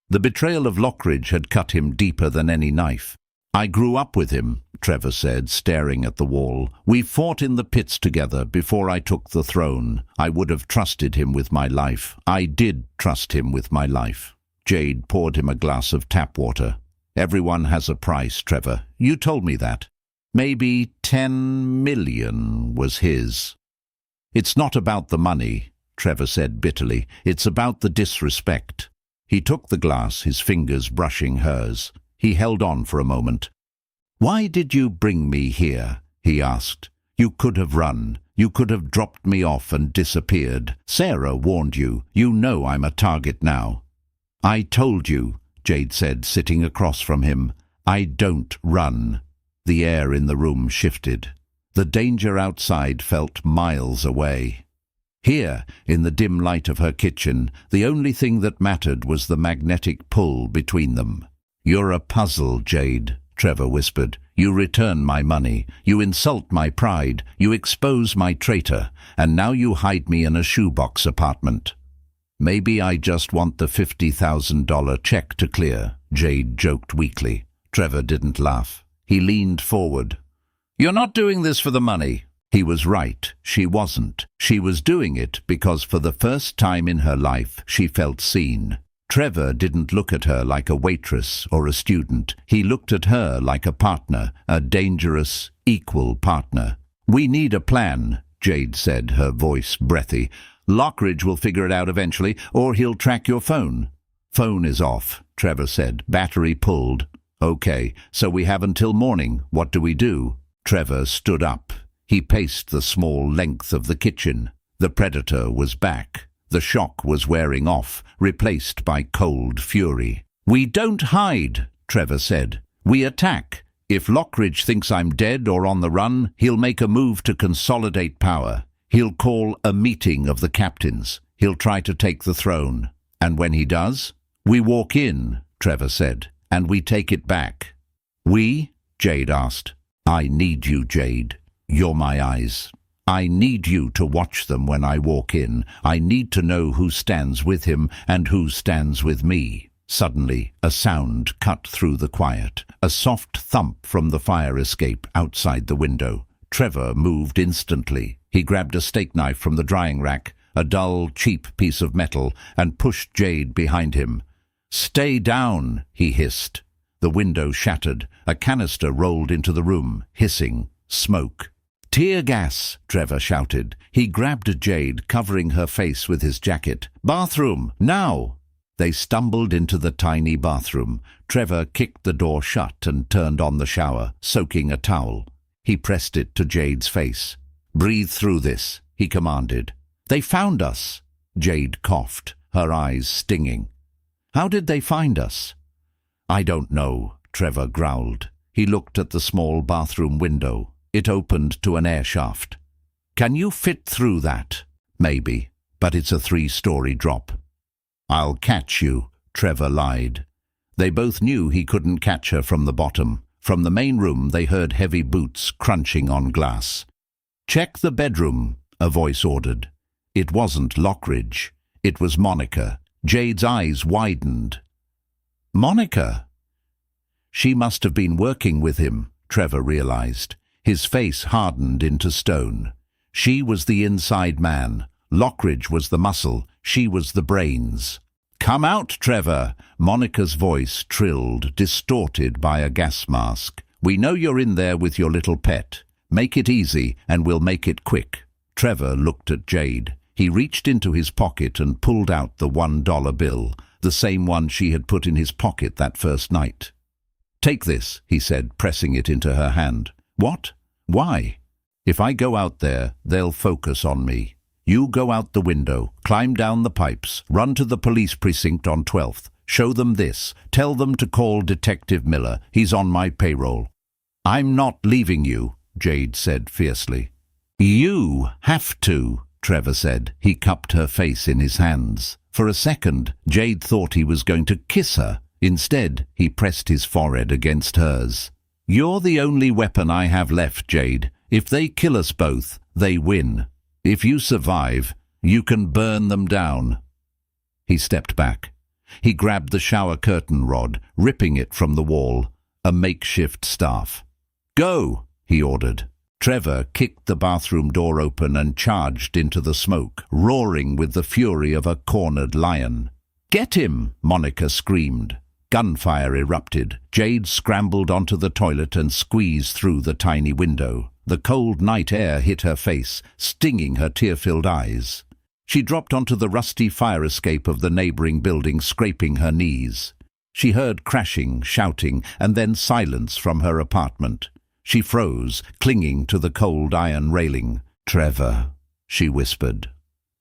Speaker 1: The betrayal of Lockridge had cut him deeper than any knife. "I grew up with him," Trevor said, staring at the wall. "We fought in the pits together before I took the throne. I would have trusted him with my life. I did trust him with my life." Jade poured him a glass of tap water. "Everyone has a price, Trevor. You told me that. Maybe 10 million was his." "It's not about the money," Trevor said bitterly. "It's about the disrespect." He took the glass, his fingers brushing hers. He held on for a moment. "Why did you bring me here?" he asked. "You could have run. You could have dropped me off and disappeared. Sarah warned you. You know I'm a target now." "I told you," Jade said, sitting across from him. "I don't run." The air in the room shifted. The danger outside felt miles away. Here, in the dim light of her kitchen, the only thing that mattered was the magnetic pull between them. "You're a puzzle, Jade," Trevor whispered. You return my money. You insult my pride. You expose my traitor. And now you hide me in a shoebox apartment. Maybe I just want the $50,000 check to clear, Jade joked weakly. Trevor didn't laugh. He leaned forward. You're not doing this for the money. He was right. She wasn't. She was doing it because for the first time in her life she felt seen. Trevor didn't look at her like a waitress or a student. He looked at her like a partner, a dangerous, equal partner. We need a plan, Jade said, her voice breathy. Lockridge will figure it out eventually, or he'll track your phone. Phone is off, Trevor said. Battery pulled. Okay, so we have until morning. What do we do? Trevor stood up. He paced the small length of the kitchen. The predator was back. The shock was wearing off, replaced by cold fury. We don't hide, Trevor said. We attack. If Lockridge thinks I'm dead or on the run, he'll make a move to consolidate power. He'll call a meeting of the captains. He'll try to take the throne. And when he does, we walk in, Trevor said, and we take it back. We? Jade asked. I need you, Jade. You're my eyes. I need you to watch them when I walk in. I need to know who stands with him and who stands with me. Suddenly, a sound cut through the quiet. A soft thump from the fire escape outside the window. Trevor moved instantly. He grabbed a steak knife from the drying rack, a dull, cheap piece of metal, and pushed Jade behind him. Stay down, he hissed. The window shattered. A canister rolled into the room, hissing. Smoke. Tear gas, Trevor shouted. He grabbed Jade, covering her face with his jacket. Bathroom, now! They stumbled into the tiny bathroom. Trevor kicked the door shut and turned on the shower, soaking a towel. He pressed it to Jade's face. Breathe through this, he commanded. They found us. Jade coughed, her eyes stinging. How did they find us? I don't know, Trevor growled. He looked at the small bathroom window. It opened to an air shaft. Can you fit through that? Maybe, but it's a 3-story drop. I'll catch you, Trevor lied. They both knew he couldn't catch her from the bottom. From the main room they heard heavy boots crunching on glass. Check the bedroom, a voice ordered. It wasn't Lockridge. It was Monica. Jade's eyes widened. Monica? She must have been working with him, Trevor realized. His face hardened into stone. She was the inside man. Lockridge was the muscle. She was the brains. Come out, Trevor! Monica's voice trilled, distorted by a gas mask. We know you're in there with your little pet. Make it easy, and we'll make it quick. Trevor looked at Jade. He reached into his pocket and pulled out the $1 bill, the same one she had put in his pocket that first night. Take this, he said, pressing it into her hand. What? Why? If I go out there, they'll focus on me. You go out the window, climb down the pipes, run to the police precinct on 12th. Show them this. Tell them to call Detective Miller. He's on my payroll. I'm not leaving you, Jade said fiercely. You have to, Trevor said. He cupped her face in his hands. For a second, Jade thought he was going to kiss her. Instead, he pressed his forehead against hers. You're the only weapon I have left, Jade. If they kill us both, they win. If you survive, you can burn them down. He stepped back. He grabbed the shower curtain rod, ripping it from the wall, a makeshift staff. Go, he ordered. Trevor kicked the bathroom door open and charged into the smoke, roaring with the fury of a cornered lion. Get him, Monica screamed. Gunfire erupted. Jade scrambled onto the toilet and squeezed through the tiny window. The cold night air hit her face, stinging her tear-filled eyes. She dropped onto the rusty fire escape of the neighboring building, scraping her knees. She heard crashing, shouting, and then silence from her apartment. She froze, clinging to the cold iron railing. Trevor, she whispered.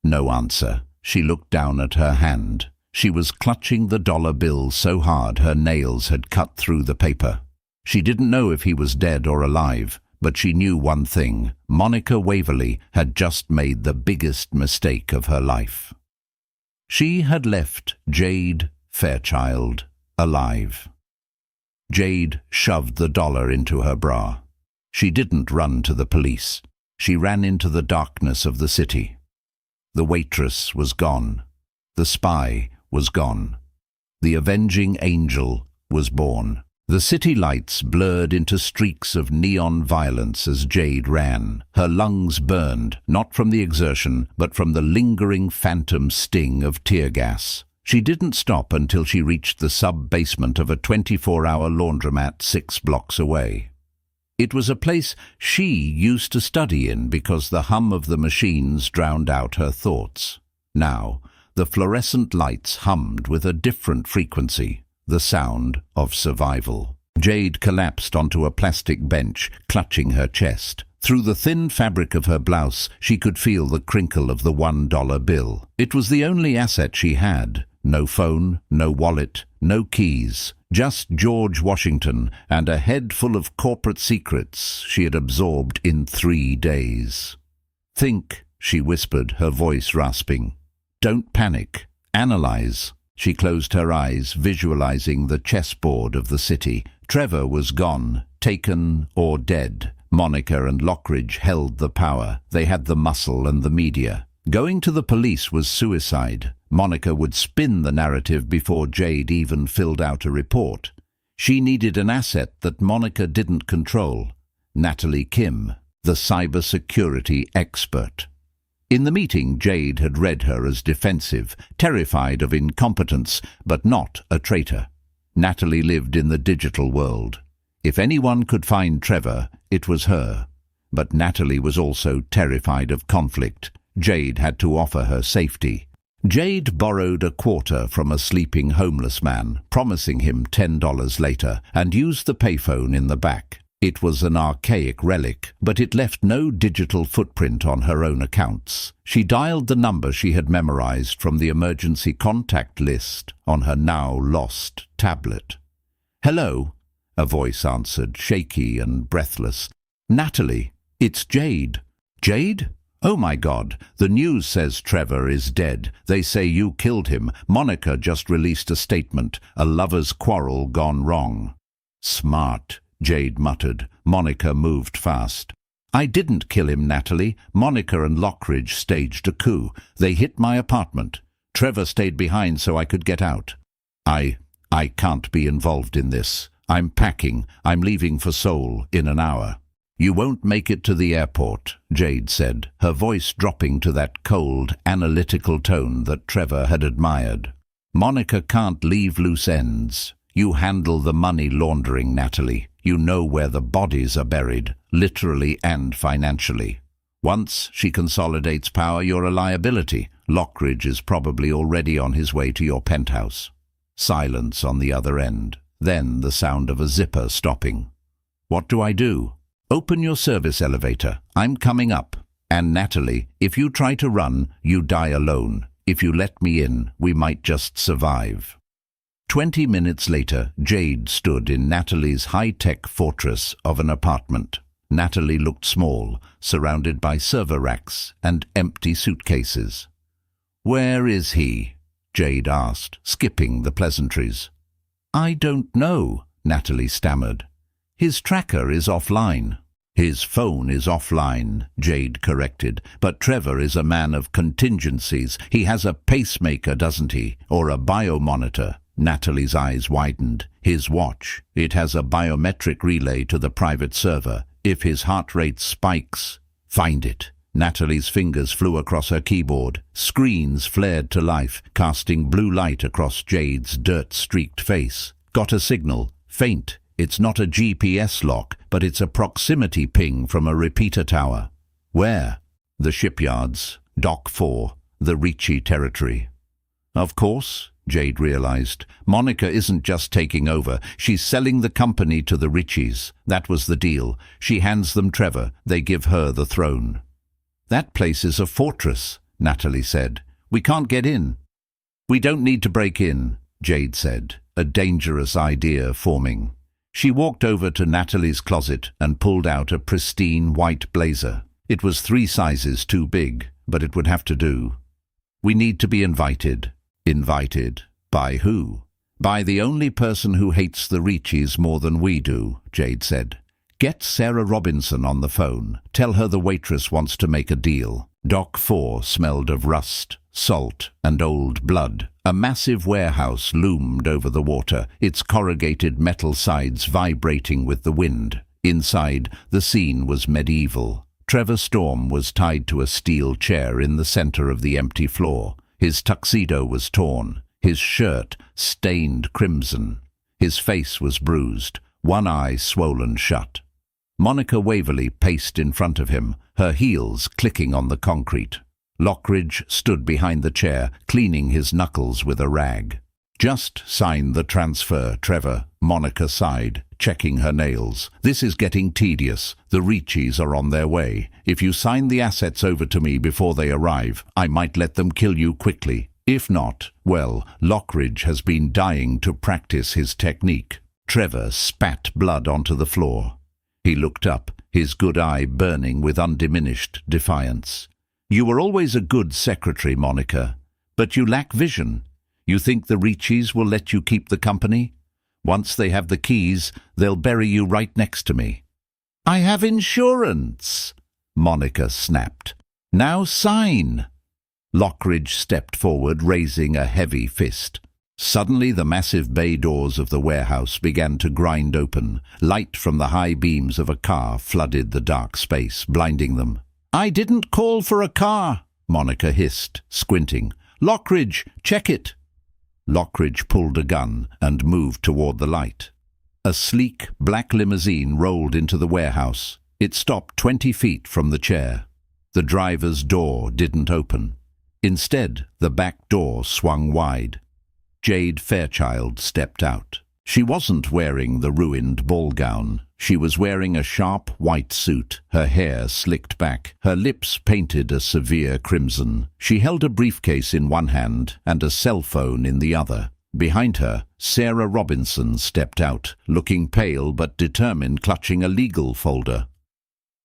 Speaker 1: No answer. She looked down at her hand. She was clutching the dollar bill so hard her nails had cut through the paper. She didn't know if he was dead or alive, but she knew one thing. Monica Waverley had just made the biggest mistake of her life. She had left Jade Fairchild alive. Jade shoved the dollar into her bra. She didn't run to the police. She ran into the darkness of the city. The waitress was gone. The spy was gone. The avenging angel was born. The city lights blurred into streaks of neon violence as Jade ran. Her lungs burned, not from the exertion, but from the lingering phantom sting of tear gas. She didn't stop until she reached the sub-basement of a 24-hour laundromat 6 blocks away. It was a place she used to study in because the hum of the machines drowned out her thoughts. Now, the fluorescent lights hummed with a different frequency, the sound of survival. Jade collapsed onto a plastic bench, clutching her chest. Through the thin fabric of her blouse, she could feel the crinkle of the $1 bill. It was the only asset she had. No phone, no wallet, no keys. Just George Washington and a head full of corporate secrets she had absorbed in 3 days. "Think," she whispered, her voice rasping. "Don't panic. Analyze." She closed her eyes, visualizing the chessboard of the city. Trevor was gone, taken or dead. Monica and Lockridge held the power. They had the muscle and the media. Going to the police was suicide. Monica would spin the narrative before Jade even filled out a report. She needed an asset that Monica didn't control. Natalie Kim, the cybersecurity expert. In the meeting, Jade had read her as defensive, terrified of incompetence, but not a traitor. Natalie lived in the digital world. If anyone could find Trevor, it was her. But Natalie was also terrified of conflict. Jade had to offer her safety. Jade borrowed a quarter from a sleeping homeless man, promising him $10 later, and used the payphone in the back. It was an archaic relic, but it left no digital footprint on her own accounts. She dialed the number she had memorized from the emergency contact list on her now-lost tablet. "Hello," a voice answered, shaky and breathless. "Natalie, it's Jade." "Jade? Oh my God, the news says Trevor is dead. They say you killed him. Monica just released a statement, a lover's quarrel gone wrong." "Smart," Jade muttered. Monica moved fast. "I didn't kill him, Natalie. Monica and Lockridge staged a coup. They hit my apartment. Trevor stayed behind so I could get out. I can't be involved in this. I'm packing. I'm leaving for Seoul in an hour." "You won't make it to the airport," Jade said, her voice dropping to that cold, analytical tone that Trevor had admired. "Monica can't leave loose ends. You handle the money laundering, Natalie. You know where the bodies are buried, literally and financially. Once she consolidates power, you're a liability. Lockridge is probably already on his way to your penthouse." Silence on the other end. Then the sound of a zipper stopping. "What do I do?" "Open your service elevator. I'm coming up. And Natalie, if you try to run, you die alone. If you let me in, we might just survive." 20 minutes later, Jade stood in Natalie's high-tech fortress of an apartment. Natalie looked small, surrounded by server racks and empty suitcases. "Where is he?" Jade asked, skipping the pleasantries. "I don't know," Natalie stammered. "His tracker is offline." "His phone is offline," Jade corrected. "But Trevor is a man of contingencies. He has a pacemaker, doesn't he? Or a biomonitor?" Natalie's eyes widened. "His watch. It has a biometric relay to the private server. If his heart rate spikes, find it." Natalie's fingers flew across her keyboard. Screens flared to life, casting blue light across Jade's dirt-streaked face. "Got a signal. Faint. It's not a GPS lock, but it's a proximity ping from a repeater tower." "Where?" "The shipyards. Dock 4. The Ricci territory." Of course, Jade realized. Monica isn't just taking over. She's selling the company to the Riccis. That was the deal. She hands them Trevor. They give her the throne. "That place is a fortress," Natalie said. "We can't get in." "We don't need to break in," Jade said, a dangerous idea forming. She walked over to Natalie's closet and pulled out a pristine white blazer. It was 3 sizes too big, but it would have to do. "We need to be invited." "Invited? By who?" By the only person who hates the Ricci's more than we do, Jade said. Get Sarah Robinson on the phone. Tell her the waitress wants to make a deal. Dock 4 smelled of rust, salt, and old blood. A massive warehouse loomed over the water, its corrugated metal sides vibrating with the wind. Inside, the scene was medieval. Trevor Storm was tied to a steel chair in the center of the empty floor. His tuxedo was torn, his shirt stained crimson. His face was bruised, one eye swollen shut. Monica Waverley paced in front of him, her heels clicking on the concrete. Lockridge stood behind the chair, cleaning his knuckles with a rag. Just sign the transfer, Trevor, Monica sighed, checking her nails. This is getting tedious. The Ricci's are on their way. If you sign the assets over to me before they arrive, I might let them kill you quickly. If not, well, Lockridge has been dying to practice his technique. Trevor spat blood onto the floor. He looked up, his good eye burning with undiminished defiance. You were always a good secretary, Monica, but you lack vision. You think the Ricci's will let you keep the company? Once they have the keys, they'll bury you right next to me. I have insurance, Monica snapped. Now sign. Lockridge stepped forward, raising a heavy fist. Suddenly the massive bay doors of the warehouse began to grind open. Light from the high beams of a car flooded the dark space, blinding them. I didn't call for a car, Monica hissed, squinting. Lockridge, check it. Lockridge pulled a gun and moved toward the light. A sleek, black limousine rolled into the warehouse. It stopped 20 feet from the chair. The driver's door didn't open. Instead, the back door swung wide. Jade Fairchild stepped out. She wasn't wearing the ruined ball gown. She was wearing a sharp white suit, her hair slicked back, her lips painted a severe crimson. She held a briefcase in one hand and a cell phone in the other. Behind her, Sarah Robinson stepped out, looking pale but determined, clutching a legal folder.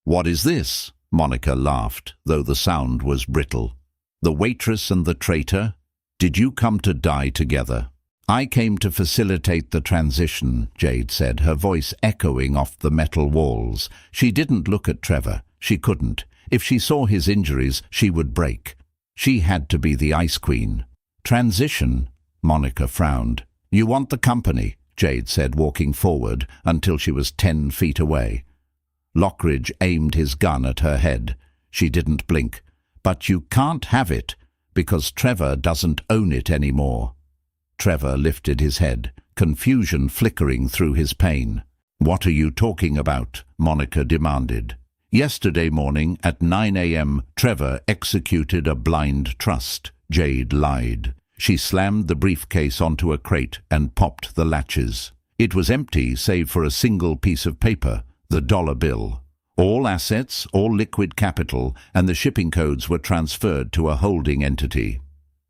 Speaker 1: What is this? Monica laughed, though the sound was brittle. The waitress and the traitor? Did you come to die together? I came to facilitate the transition, Jade said, her voice echoing off the metal walls. She didn't look at Trevor. She couldn't. If she saw his injuries, she would break. She had to be the Ice Queen. Transition? Monica frowned. You want the company, Jade said, walking forward until she was 10 feet away. Lockridge aimed his gun at her head. She didn't blink. But you can't have it, because Trevor doesn't own it anymore. Trevor lifted his head, confusion flickering through his pain. What are you talking about? Monica demanded. Yesterday morning at 9 a.m., Trevor executed a blind trust. Jade lied. She slammed the briefcase onto a crate and popped the latches. It was empty save for a single piece of paper, the dollar bill. All assets, all liquid capital, and the shipping codes were transferred to a holding entity.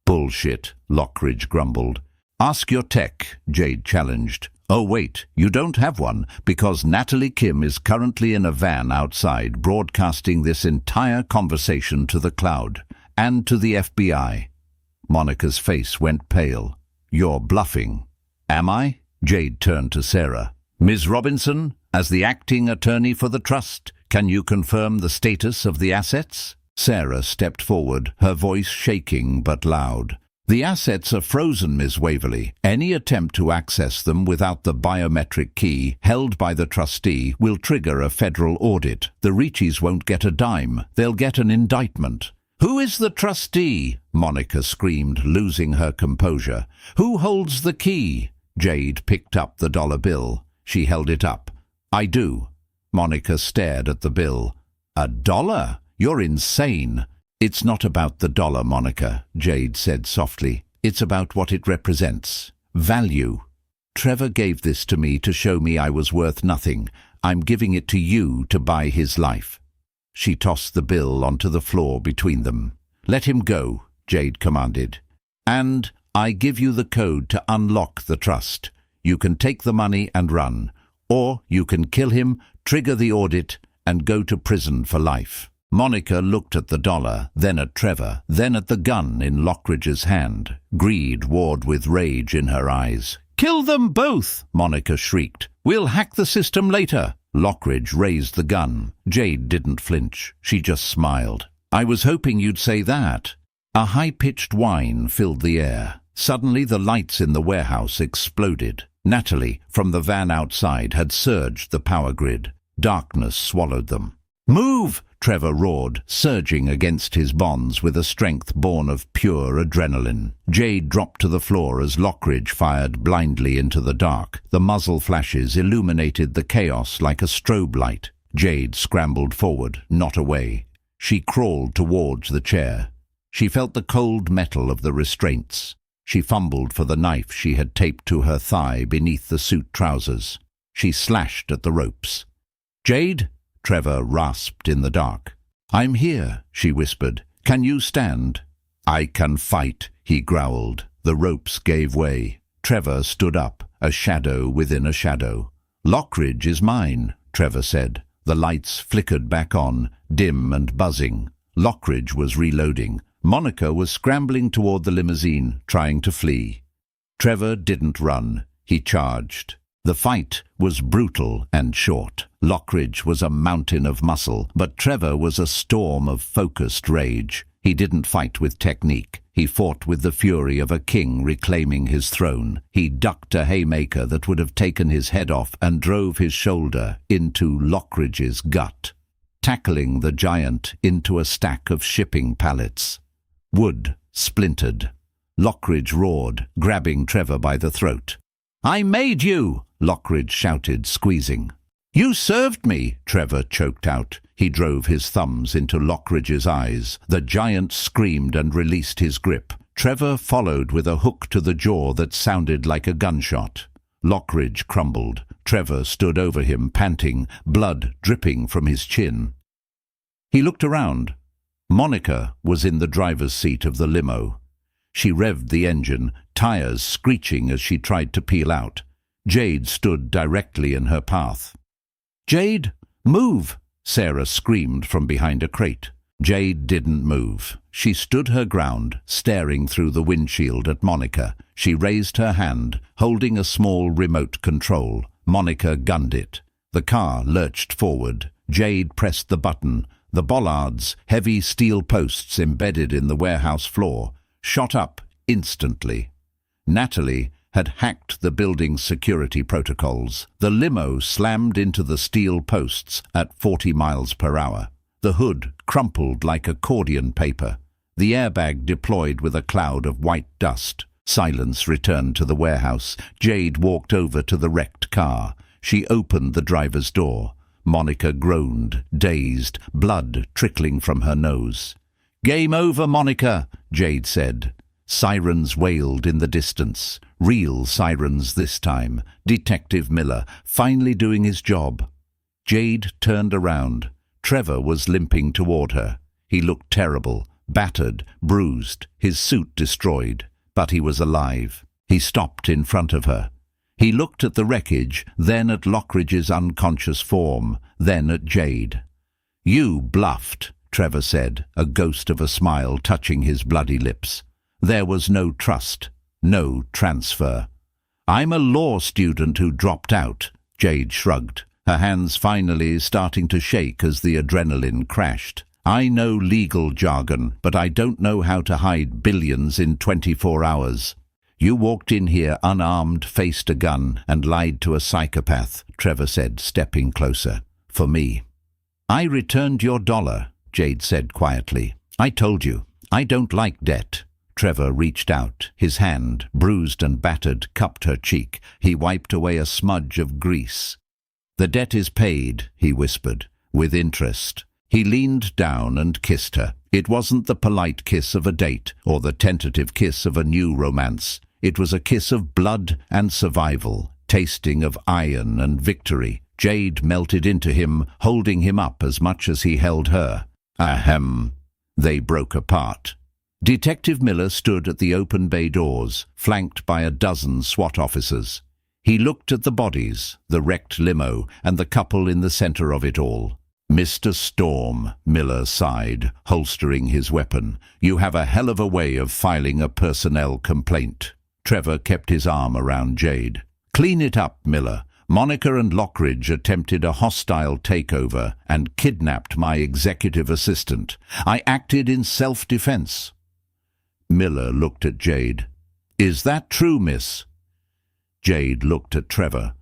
Speaker 1: Bullshit, Lockridge grumbled. Ask your tech, Jade challenged. Oh wait, you don't have one, because Natalie Kim is currently in a van outside broadcasting this entire conversation to the cloud, and to the FBI. Monica's face went pale. You're bluffing. Am I? Jade turned to Sarah. Ms. Robinson, as the acting attorney for the trust, can you confirm the status of the assets? Sarah stepped forward, her voice shaking but loud. The assets are frozen, Ms. Waverley. Any attempt to access them without the biometric key held by the trustee will trigger a federal audit. The Ricci's won't get a dime. They'll get an indictment. Who is the trustee? Monica screamed, losing her composure. Who holds the key? Jade picked up the dollar bill. She held it up. I do. Monica stared at the bill. $1? You're insane. It's not about the dollar, Monica, Jade said softly. It's about what it represents. Value. Trevor gave this to me to show me I was worth nothing. I'm giving it to you to buy his life. She tossed the bill onto the floor between them. Let him go, Jade commanded. And I give you the code to unlock the trust. You can take the money and run. Or you can kill him, trigger the audit, and go to prison for life. Monica looked at the dollar, then at Trevor, then at the gun in Lockridge's hand. Greed warred with rage in her eyes. Kill them both, Monica shrieked. We'll hack the system later. Lockridge raised the gun. Jade didn't flinch. She just smiled. I was hoping you'd say that. A high-pitched whine filled the air. Suddenly the lights in the warehouse exploded. Natalie, from the van outside, had surged the power grid. Darkness swallowed them. Move! Trevor roared, surging against his bonds with a strength born of pure adrenaline. Jade dropped to the floor as Lockridge fired blindly into the dark. The muzzle flashes illuminated the chaos like a strobe light. Jade scrambled forward, not away. She crawled towards the chair. She felt the cold metal of the restraints. She fumbled for the knife she had taped to her thigh beneath the suit trousers. She slashed at the ropes. Jade? Trevor rasped in the dark. I'm here, she whispered. Can you stand? I can fight, he growled. The ropes gave way. Trevor stood up, a shadow within a shadow. Lockridge is mine, Trevor said. The lights flickered back on, dim and buzzing. Lockridge was reloading. Monica was scrambling toward the limousine, trying to flee. Trevor didn't run. He charged. The fight was brutal and short. Lockridge was a mountain of muscle, but Trevor was a storm of focused rage. He didn't fight with technique. He fought with the fury of a king reclaiming his throne. He ducked a haymaker that would have taken his head off and drove his shoulder into Lockridge's gut, tackling the giant into a stack of shipping pallets. Wood splintered. Lockridge roared, grabbing Trevor by the throat. I made you! Lockridge shouted, squeezing. You served me, Trevor choked out. He drove his thumbs into Lockridge's eyes. The giant screamed and released his grip. Trevor followed with a hook to the jaw that sounded like a gunshot. Lockridge crumbled. Trevor stood over him, panting, blood dripping from his chin. He looked around. Monica was in the driver's seat of the limo. She revved the engine, tires screeching as she tried to peel out. Jade stood directly in her path. Jade, move! Sarah screamed from behind a crate. Jade didn't move. She stood her ground, staring through the windshield at Monica. She raised her hand, holding a small remote control. Monica gunned it. The car lurched forward. Jade pressed the button. The bollards, heavy steel posts embedded in the warehouse floor, shot up instantly. Natalie had hacked the building's security protocols. The limo slammed into the steel posts at 40 miles per hour. The hood crumpled like accordion paper. The airbag deployed with a cloud of white dust. Silence returned to the warehouse. Jade walked over to the wrecked car. She opened the driver's door. Monica groaned, dazed, blood trickling from her nose. Game over, Monica, Jade said. Sirens wailed in the distance. Real sirens this time. Detective Miller, finally doing his job. Jade turned around. Trevor was limping toward her. He looked terrible, battered, bruised, his suit destroyed. But he was alive. He stopped in front of her. He looked at the wreckage, then at Lockridge's unconscious form, then at Jade. You bluffed, Trevor said, a ghost of a smile touching his bloody lips. There was no trust, no transfer. I'm a law student who dropped out, Jade shrugged, her hands finally starting to shake as the adrenaline crashed. I know legal jargon, but I don't know how to hide billions in 24 hours. You walked in here unarmed, faced a gun, and lied to a psychopath, Trevor said, stepping closer. For me. I returned your dollar, Jade said quietly. I told you, I don't like debt. Trevor reached out. His hand, bruised and battered, cupped her cheek. He wiped away a smudge of grease. The debt is paid, he whispered, with interest. He leaned down and kissed her. It wasn't the polite kiss of a date or the tentative kiss of a new romance. It was a kiss of blood and survival, tasting of iron and victory. Jade melted into him, holding him up as much as he held her. Ahem. They broke apart. Detective Miller stood at the open bay doors, flanked by a dozen SWAT officers. He looked at the bodies, the wrecked limo, and the couple in the center of it all. Mr. Storm, Miller sighed, holstering his weapon. You have a hell of a way of filing a personnel complaint. Trevor kept his arm around Jade. "Clean it up, Miller. Monica and Lockridge attempted a hostile takeover and kidnapped my executive assistant. I acted in self-defense." Miller looked at Jade. "Is that true, miss?" Jade looked at Trevor.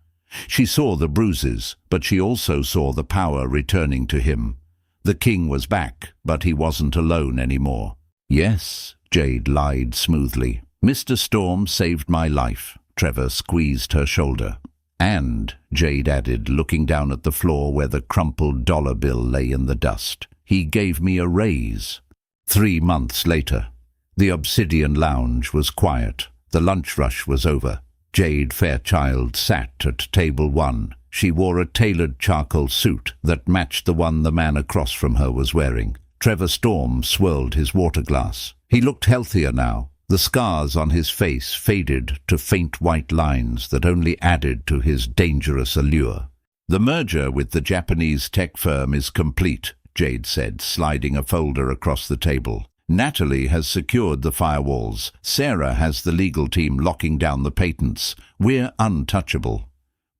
Speaker 1: She saw the bruises, but she also saw the power returning to him. The king was back, but he wasn't alone anymore. "Yes," Jade lied smoothly. "Mr. Storm saved my life." Trevor squeezed her shoulder. "And," Jade added, looking down at the floor where the crumpled dollar bill lay in the dust, "he gave me a raise." 3 months later. The Obsidian Lounge was quiet. The lunch rush was over. Jade Fairchild sat at table 1. She wore a tailored charcoal suit that matched the one the man across from her was wearing. Trevor Storm swirled his water glass. He looked healthier now. The scars on his face faded to faint white lines that only added to his dangerous allure. "The merger with the Japanese tech firm is complete," Jade said, sliding a folder across the table. "Natalie has secured the firewalls. Sarah has the legal team locking down the patents. We're untouchable."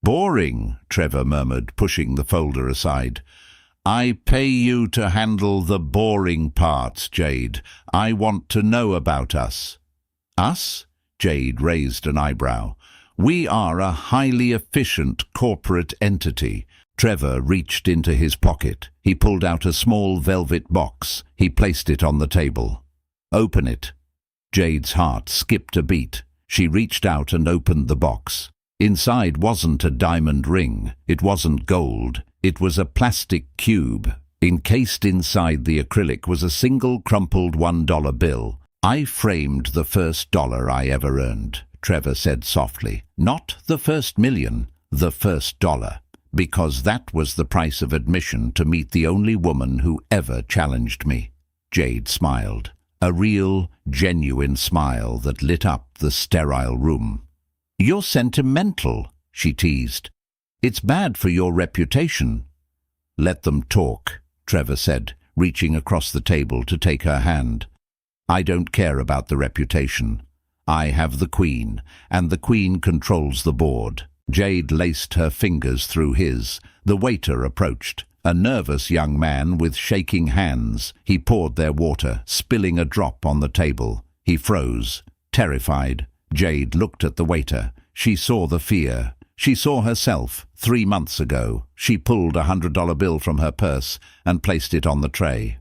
Speaker 1: "Boring," Trevor murmured, pushing the folder aside. "I pay you to handle the boring parts, Jade. I want to know about us." "Us?" Jade raised an eyebrow. "We are a highly efficient corporate entity." Trevor reached into his pocket. He pulled out a small velvet box. He placed it on the table. "Open it." Jade's heart skipped a beat. She reached out and opened the box. Inside wasn't a diamond ring. It wasn't gold. It was a plastic cube. Encased inside the acrylic was a single crumpled $1 bill. "I framed the first dollar I ever earned," Trevor said softly. "Not the first million, the first dollar. Because that was the price of admission to meet the only woman who ever challenged me." Jade smiled. A real, genuine smile that lit up the sterile room. "You're sentimental," she teased. "It's bad for your reputation." "Let them talk," Trevor said, reaching across the table to take her hand. "I don't care about the reputation. I have the Queen, and the Queen controls the board." Jade laced her fingers through his. The waiter approached. A nervous young man with shaking hands. He poured their water, spilling a drop on the table. He froze, terrified. Jade looked at the waiter. She saw the fear. She saw herself 3 months ago. She pulled a $100 bill from her purse and placed it on the tray.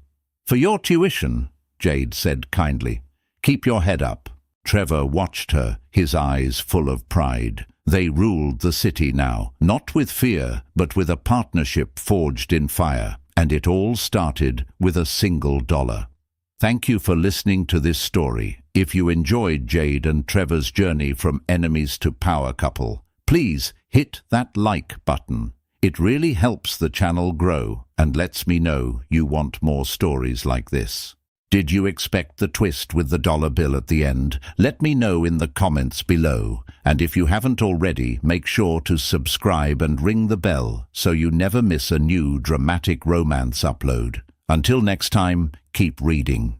Speaker 1: "For your tuition," Jade said kindly. "Keep your head up." Trevor watched her, his eyes full of pride. They ruled the city now, not with fear, but with a partnership forged in fire. And it all started with a single dollar. Thank you for listening to this story. If you enjoyed Jade and Trevor's journey from enemies to power couple, please hit that like button. It really helps the channel grow and lets me know you want more stories like this. Did you expect the twist with the dollar bill at the end? Let me know in the comments below. And if you haven't already, make sure to subscribe and ring the bell so you never miss a new dramatic romance upload. Until next time, keep reading.